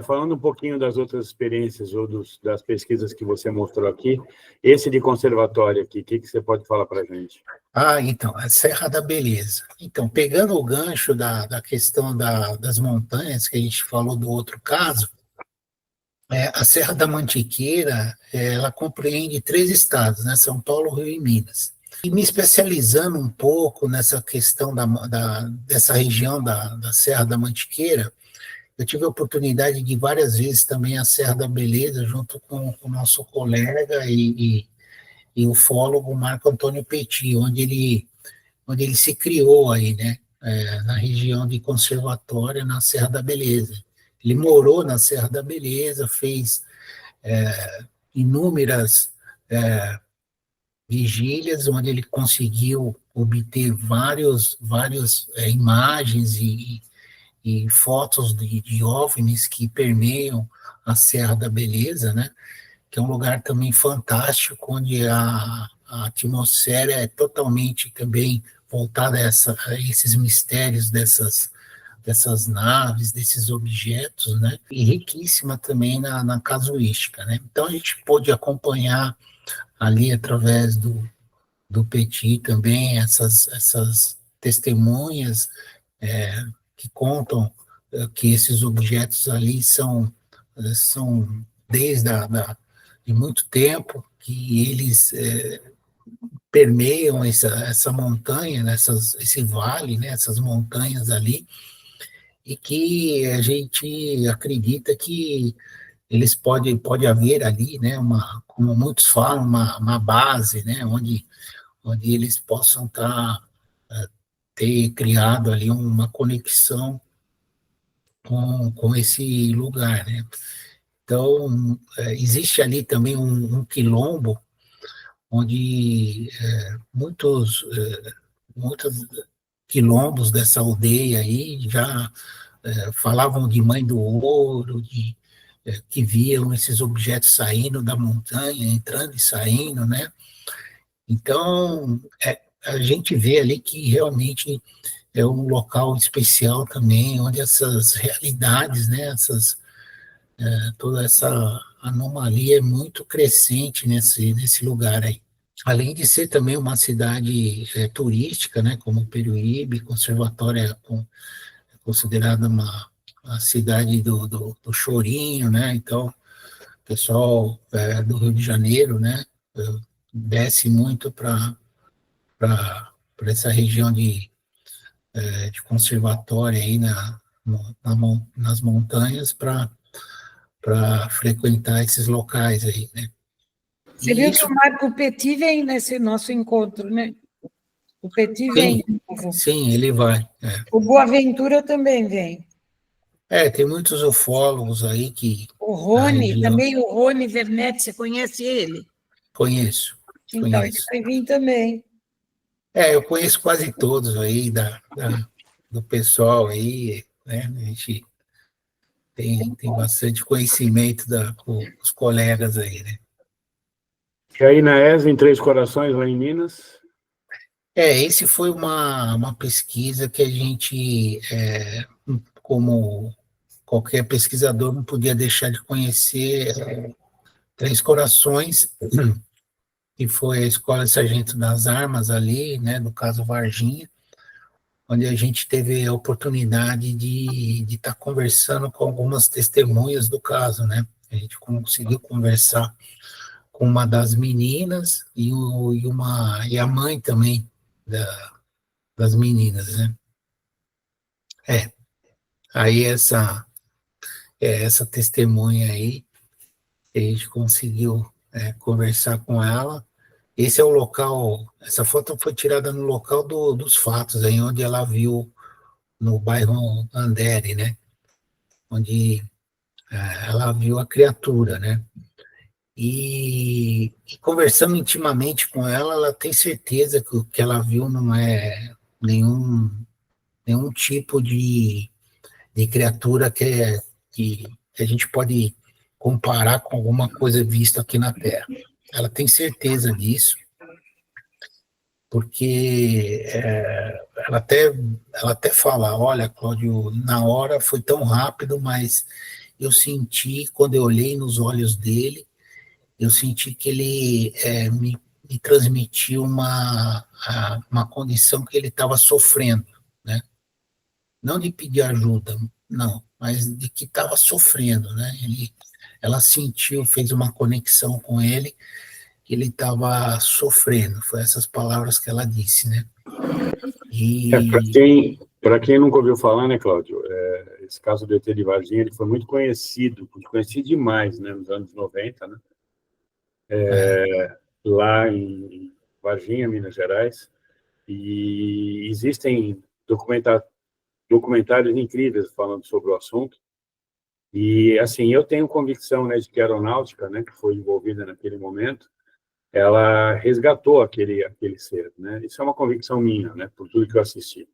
Falando um pouquinho das outras experiências ou das pesquisas que você mostrou aqui, esse de conservatório aqui, o que você pode falar para a gente? Então, a Serra da Beleza. Então, pegando o gancho da questão das montanhas, que a gente falou do outro caso, a Serra da Mantiqueira, ela compreende 3 estados, né? São Paulo, Rio e Minas. E me especializando um pouco nessa questão dessa região da Serra da Mantiqueira, Eu tive a oportunidade de várias vezes também a Serra da Beleza, junto com o nosso colega e ufólogo Marco Antônio Petit, onde ele se criou aí, né, na região de Conservatória, na Serra da Beleza. Ele morou na Serra da Beleza, fez inúmeras vigílias, onde ele conseguiu obter várias imagens e fotos de OVNIs que permeiam a Serra da Beleza, né? Que é um lugar também fantástico, onde a atmosfera é totalmente também voltada a esses mistérios dessas naves, desses objetos, né? E riquíssima também na casuística, né? Então a gente pôde acompanhar ali através do Petit também essas testemunhas que contam que esses objetos ali são desde de muito tempo, que eles permeiam essa montanha, né, esse vale, né, essas montanhas ali, e que a gente acredita que eles pode haver ali, né, como muitos falam, uma base, né, onde eles possam ter criado ali uma conexão com esse lugar, né. Então, existe ali também um quilombo, onde muitos quilombos dessa aldeia aí já falavam de Mãe do Ouro, que viam esses objetos saindo da montanha, entrando e saindo, né? Então, a gente vê ali que realmente é um local especial também, onde essas realidades, né, toda essa anomalia é muito crescente nesse lugar aí. Além de ser também uma cidade turística, né, como Peruíbe, Conservatória é considerada uma cidade do chorinho, né, então o pessoal do Rio de Janeiro, né, desce muito para essa região de Conservatória aí nas montanhas para frequentar esses locais aí, né. Você viu que o Marco Petit vem nesse nosso encontro, né? O Petit vem. Sim, ele vai. O Boaventura também vem. Tem muitos ufólogos aí que... O Rony, também o Rony Vernetti, você conhece ele? Conheço. Então, ele vai vir também. Eu conheço quase todos aí do pessoal aí, né? A gente tem bastante conhecimento com os colegas aí, né? E aí na ESA, em Três Corações, lá em Minas? Esse foi uma pesquisa que a gente, como qualquer pesquisador, não podia deixar de conhecer Três Corações, que foi a Escola Sargento das Armas ali, né, no caso Varginha, onde a gente teve a oportunidade de estar conversando com algumas testemunhas do caso, né? A gente conseguiu conversar com uma das meninas e a mãe também das meninas, né? Aí essa testemunha aí, a gente conseguiu conversar com ela. Esse é o local, essa foto foi tirada no local dos fatos, aí onde ela viu, no bairro Andere, né? Onde ela viu a criatura, né? E conversando intimamente com ela, ela tem certeza que o que ela viu não é nenhum tipo de criatura que a gente pode comparar com alguma coisa vista aqui na Terra. Ela tem certeza disso, porque ela até fala, olha, Cláudio, na hora foi tão rápido, mas eu senti, quando eu olhei nos olhos dele, eu senti que ele me transmitiu uma condição que ele estava sofrendo, né? Não de pedir ajuda, não, mas de que estava sofrendo, né? Ela sentiu, fez uma conexão com ele, que ele estava sofrendo, foi essas palavras que ela disse, né? Para quem nunca ouviu falar, né, Cláudio, esse caso do ET de Varginha, ele foi muito conhecido demais, né, nos anos 90, né, lá em Varginha, Minas Gerais, e existem documentários incríveis falando sobre o assunto. E, assim, eu tenho convicção, né, de que a aeronáutica, né, que foi envolvida naquele momento, ela resgatou aquele ser, né? Isso é uma convicção minha, né, por tudo que eu assisti.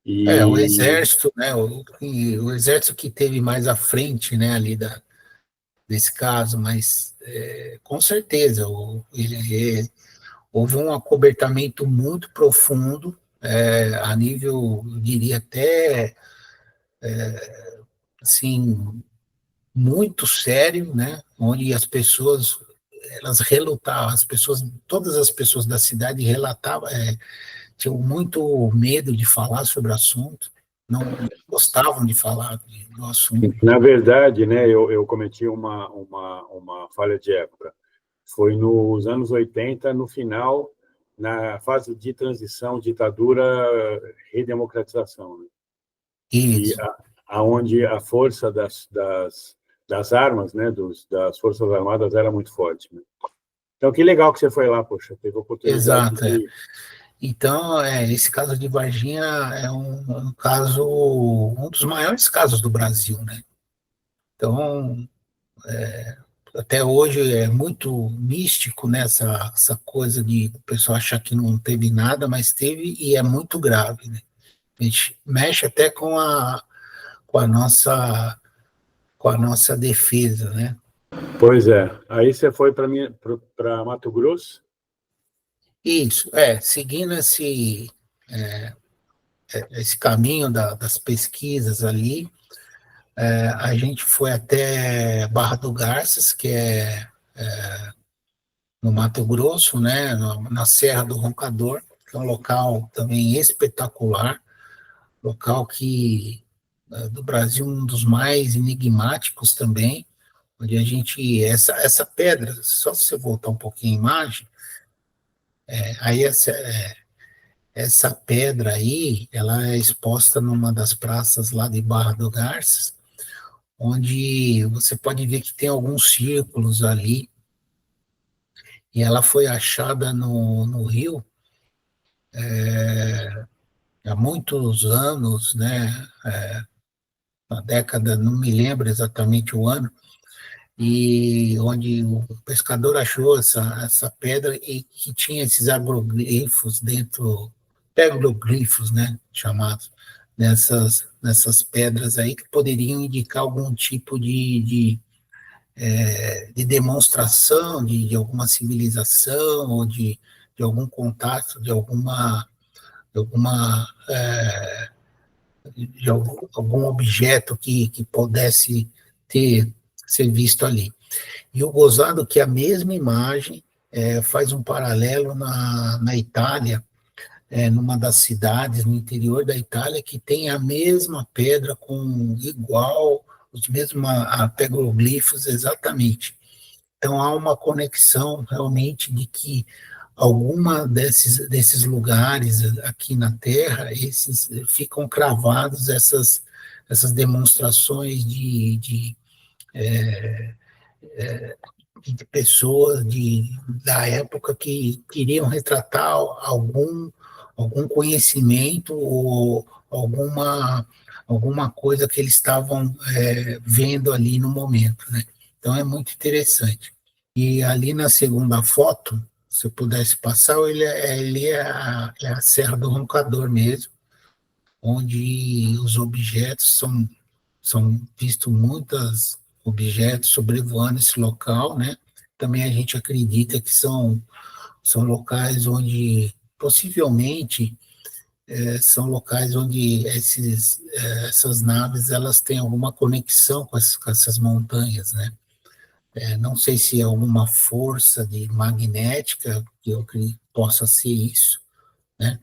O exército, né, o exército que teve mais à frente, né, ali desse caso, mas com certeza houve um acobertamento muito profundo, a nível, eu diria até, assim, muito sério, né, onde as pessoas, elas relutavam, todas as pessoas da cidade relatavam, tinham muito medo de falar sobre o assunto, não gostavam de falar do assunto. Na verdade, né, eu cometi uma falha de época. Foi nos anos 80, no final, na fase de transição, ditadura, redemocratização, né? Isso. E aonde a força das armas, né, das Forças Armadas era muito forte, né? Então, que legal que você foi lá, poxa, teve a oportunidade Exato, de... Então, esse caso de Varginha é um caso, um dos maiores casos do Brasil, né? Então, até hoje é muito místico, né, essa coisa de o pessoal achar que não teve nada, mas teve e é muito grave, né? A gente mexe até com a nossa, com a nossa defesa, né? Pois é. Aí você foi para Mato Grosso? Isso, seguindo esse caminho das pesquisas ali, a gente foi até Barra do Garças, que é no Mato Grosso, né, na Serra do Roncador, que é um local também espetacular, local que do Brasil um dos mais enigmáticos também, onde a gente essa pedra, só se você voltar um pouquinho a imagem, aí essa pedra aí, ela é exposta numa das praças lá de Barra do Garças, onde você pode ver que tem alguns círculos ali, e ela foi achada no rio há muitos anos, né, na década, não me lembro exatamente o ano, e onde o pescador achou essa pedra e que tinha esses agroglifos dentro, petroglifos, né, chamados, nessas pedras aí, que poderiam indicar algum tipo de demonstração de alguma civilização ou de algum contato, de alguma de algum objeto que pudesse ser visto ali. E o gozado é que a mesma imagem faz um paralelo na Itália, numa das cidades no interior da Itália, que tem a mesma pedra com igual, os mesmos petroglifos exatamente. Então há uma conexão realmente de que alguma desses lugares aqui na Terra, esses ficam cravados essas demonstrações de pessoas da época que queriam retratar algum conhecimento ou alguma coisa que eles estavam vendo ali no momento, né? Então é muito interessante. E ali na segunda foto, se eu pudesse passar, ele é a Serra do Roncador mesmo, onde os objetos são vistos muitos objetos sobrevoando esse local, né? Também a gente acredita que são locais onde, possivelmente, são locais onde essas naves elas têm alguma conexão com essas montanhas, né? Não sei se é alguma força magnética, que eu acredito que possa ser isso, né?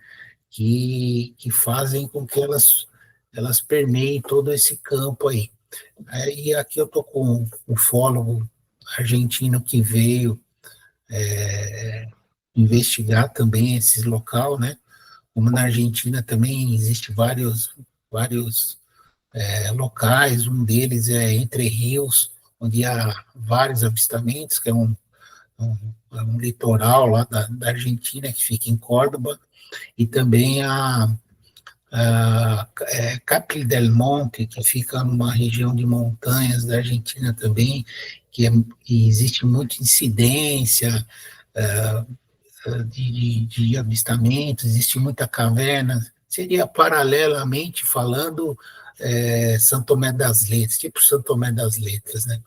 Que fazem com que elas permeiem todo esse campo aí. E aqui eu estou com um ufólogo argentino que veio investigar também esse local, né? Como na Argentina também existe vários locais, um deles é Entre Rios, onde há vários avistamentos, que é um litoral lá da Argentina, que fica em Córdoba, e também a Capri del Monte, que fica numa região de montanhas da Argentina também, que existe muita incidência de avistamentos, existe muita caverna, seria paralelamente falando São Tomé das Letras, tipo São Tomé das Letras, né?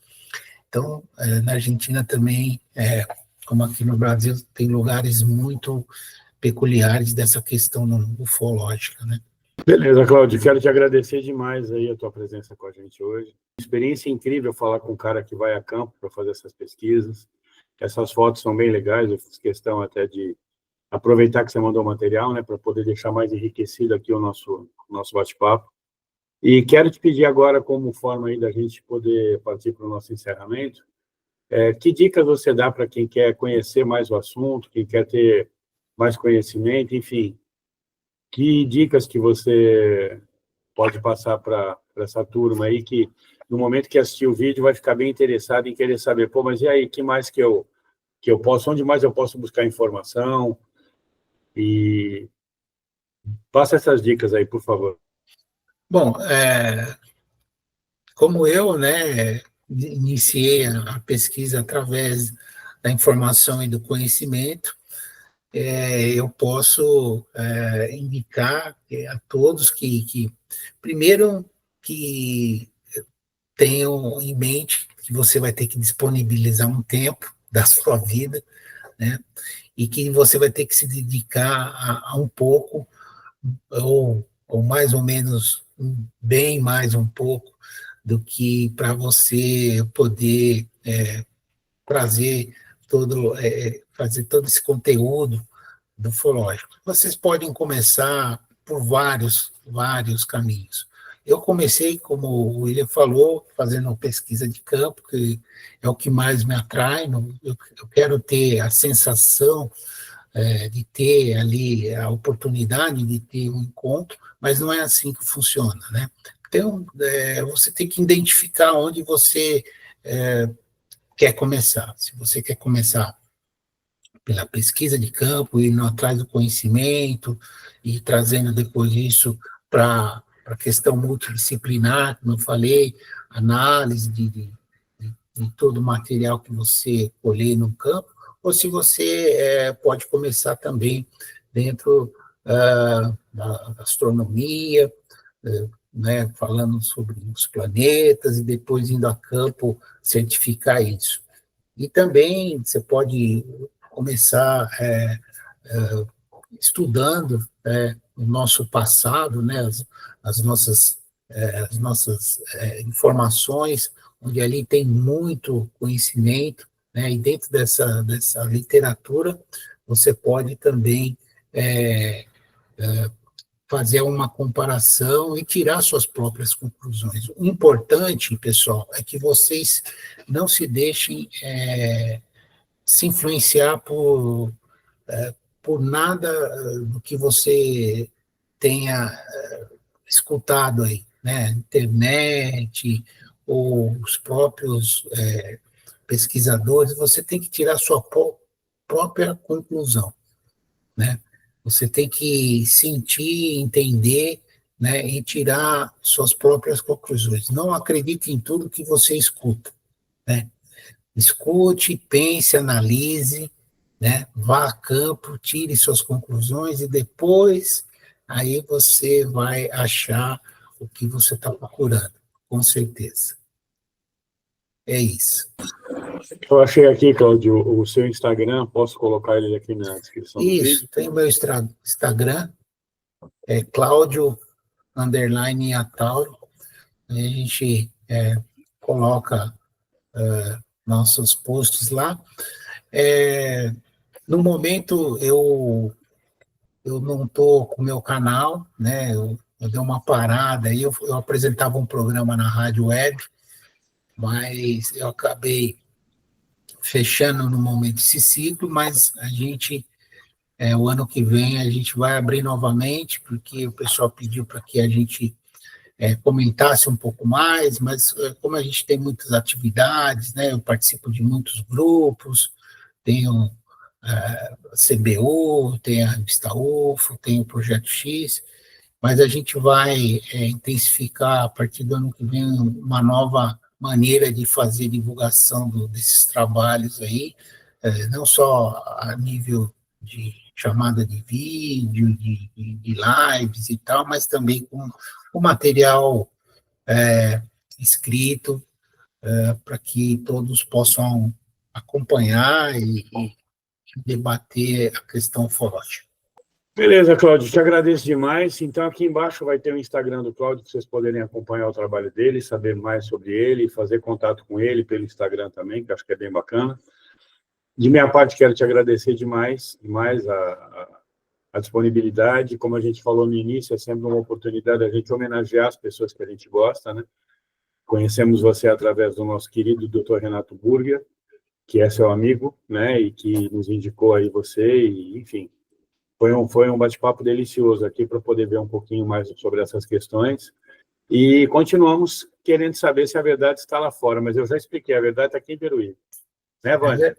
Então, na Argentina também, como aqui no Brasil, tem lugares muito peculiares dessa questão ufológica, né? Beleza, Cláudio, quero te agradecer demais aí a tua presença com a gente hoje. Experiência incrível falar com um cara que vai a campo para fazer essas pesquisas. Essas fotos são bem legais, eu fiz questão até de aproveitar que você mandou o material, né, para poder deixar mais enriquecido aqui o nosso bate-papo. E quero te pedir agora, como forma aí da gente poder partir para o nosso encerramento, que dicas você dá para quem quer conhecer mais o assunto, quem quer ter mais conhecimento, enfim, que dicas que você pode passar para essa turma aí que, no momento que assistir o vídeo, vai ficar bem interessado em querer saber, pô, mas e aí, que mais que eu posso, onde mais eu posso buscar informação? E passa essas dicas aí, por favor. Bom, como eu, né, iniciei a pesquisa através da informação e do conhecimento, eu posso indicar a todos primeiro, que tenham em mente que você vai ter que disponibilizar um tempo da sua vida, né, e que você vai ter que se dedicar a um pouco, ou mais ou menos, bem mais um pouco, do que para você poder fazer todo esse conteúdo do ufológico. Vocês podem começar por vários caminhos. Eu comecei, como o William falou, fazendo pesquisa de campo, que é o que mais me atrai. Eu quero ter a sensação de ter ali a oportunidade de ter um encontro, mas não é assim que funciona, né? Então, você tem que identificar onde você quer começar. Se você quer começar pela pesquisa de campo, indo atrás do conhecimento e trazendo depois isso para a questão multidisciplinar, como eu falei, análise de todo o material que você colher no campo, ou se você pode começar também dentro da astronomia, né, falando sobre os planetas, e depois indo a campo certificar isso. E também você pode começar estudando o nosso passado, né, as nossas informações, onde ali tem muito conhecimento, né, e dentro dessa literatura você pode também fazer uma comparação e tirar suas próprias conclusões. O importante, pessoal, é que vocês não se deixem se influenciar por nada do que você tenha escutado aí, né? Internet, ou os próprios pesquisadores. Você tem que tirar sua própria conclusão, né? Você tem que sentir, entender, né, e tirar suas próprias conclusões. Não acredite em tudo que você escuta, né? Escute, pense, analise, né? Vá a campo, tire suas conclusões e depois aí você vai achar o que você está procurando, com certeza. É isso. Eu achei aqui, Cláudio, o seu Instagram, posso colocar ele aqui na descrição do vídeo? Isso, tem o meu Instagram, Cláudio _Atauro. A gente coloca nossos posts lá. No momento, eu não estou com o meu canal, né? Eu dei uma parada aí, eu apresentava um programa na rádio web, mas eu acabei fechando no momento esse ciclo, mas a gente, o ano que vem, a gente vai abrir novamente, porque o pessoal pediu para que a gente comentasse um pouco mais, mas como a gente tem muitas atividades, né, eu participo de muitos grupos, tenho a CBU, tenho a revista UFO, tenho o Projeto X, mas a gente vai intensificar a partir do ano que vem uma nova maneira de fazer divulgação desses trabalhos aí, não só a nível de chamada de vídeo, de lives e tal, mas também com o material escrito, para que todos possam acompanhar e debater a questão ufológica. Beleza, Cláudio, te agradeço demais. Então, aqui embaixo vai ter o Instagram do Cláudio, para vocês poderem acompanhar o trabalho dele, saber mais sobre ele, fazer contato com ele pelo Instagram também, que acho que é bem bacana. De minha parte, quero te agradecer demais a disponibilidade. Como a gente falou no início, é sempre uma oportunidade a gente homenagear as pessoas que a gente gosta, né? Conhecemos você através do nosso querido Dr. Renato Burger, que é seu amigo, né? E que nos indicou aí você, e, enfim... Foi um bate-papo delicioso aqui para poder ver um pouquinho mais sobre essas questões. E continuamos querendo saber se a verdade está lá fora, mas eu já expliquei, a verdade está aqui em Peruíbe. Né, Vânia?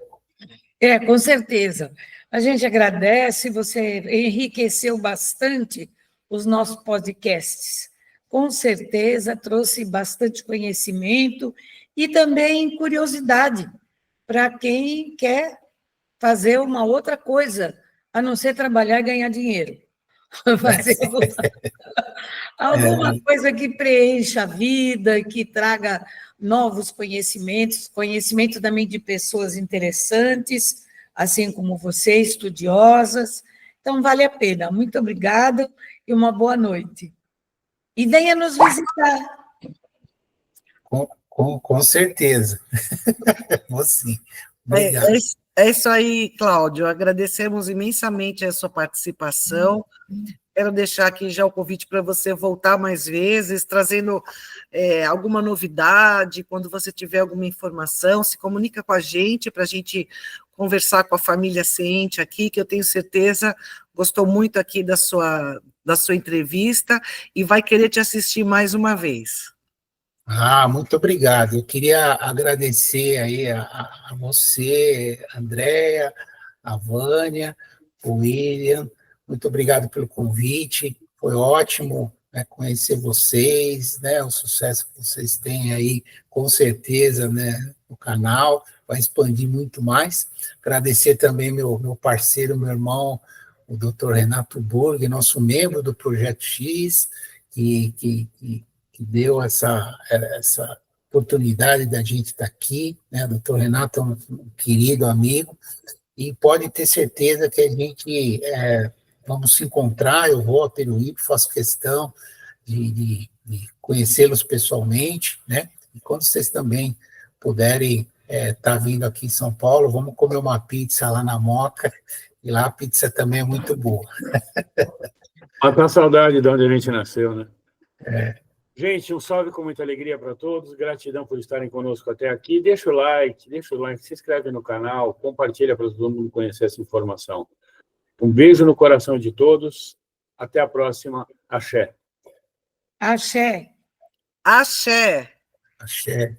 Com certeza. A gente agradece, você enriqueceu bastante os nossos podcasts. Com certeza trouxe bastante conhecimento e também curiosidade para quem quer fazer uma outra coisa, a não ser trabalhar e ganhar dinheiro. Fazer alguma coisa que preencha a vida, que traga novos conhecimentos, conhecimento também de pessoas interessantes, assim como você, estudiosas. Então, vale a pena. Muito obrigada e uma boa noite. E venha nos visitar. Com certeza. Vou sim. Obrigado. É isso aí, Cláudio. Agradecemos imensamente a sua participação. Quero deixar aqui já o convite para você voltar mais vezes, trazendo alguma novidade, quando você tiver alguma informação, se comunica com a gente, para a gente conversar com a família Ciente aqui, que eu tenho certeza gostou muito aqui da sua entrevista e vai querer te assistir mais uma vez. Muito obrigado. Eu queria agradecer aí a você, a Andréia, a Vânia, o William. Muito obrigado pelo convite. Foi ótimo, né, conhecer vocês, né, o sucesso que vocês têm aí, com certeza, né, no canal. Vai expandir muito mais. Agradecer também meu parceiro, meu irmão, o Dr. Renato Burger, nosso membro do Projeto X, que deu essa oportunidade da gente estar aqui, né? O doutor Renato é um querido amigo, e pode ter certeza que a gente vamos se encontrar, eu vou a Peruíbe, faço questão de conhecê-los pessoalmente, né? E quando vocês também puderem estar vindo aqui em São Paulo, vamos comer uma pizza lá na Moca, e lá a pizza também é muito boa. Mata a saudade de onde a gente nasceu, né? Gente, um salve com muita alegria para todos, gratidão por estarem conosco até aqui, deixa o like, se inscreve no canal, compartilha para todo mundo conhecer essa informação. Um beijo no coração de todos, até a próxima, axé. Axé. Axé. Axé.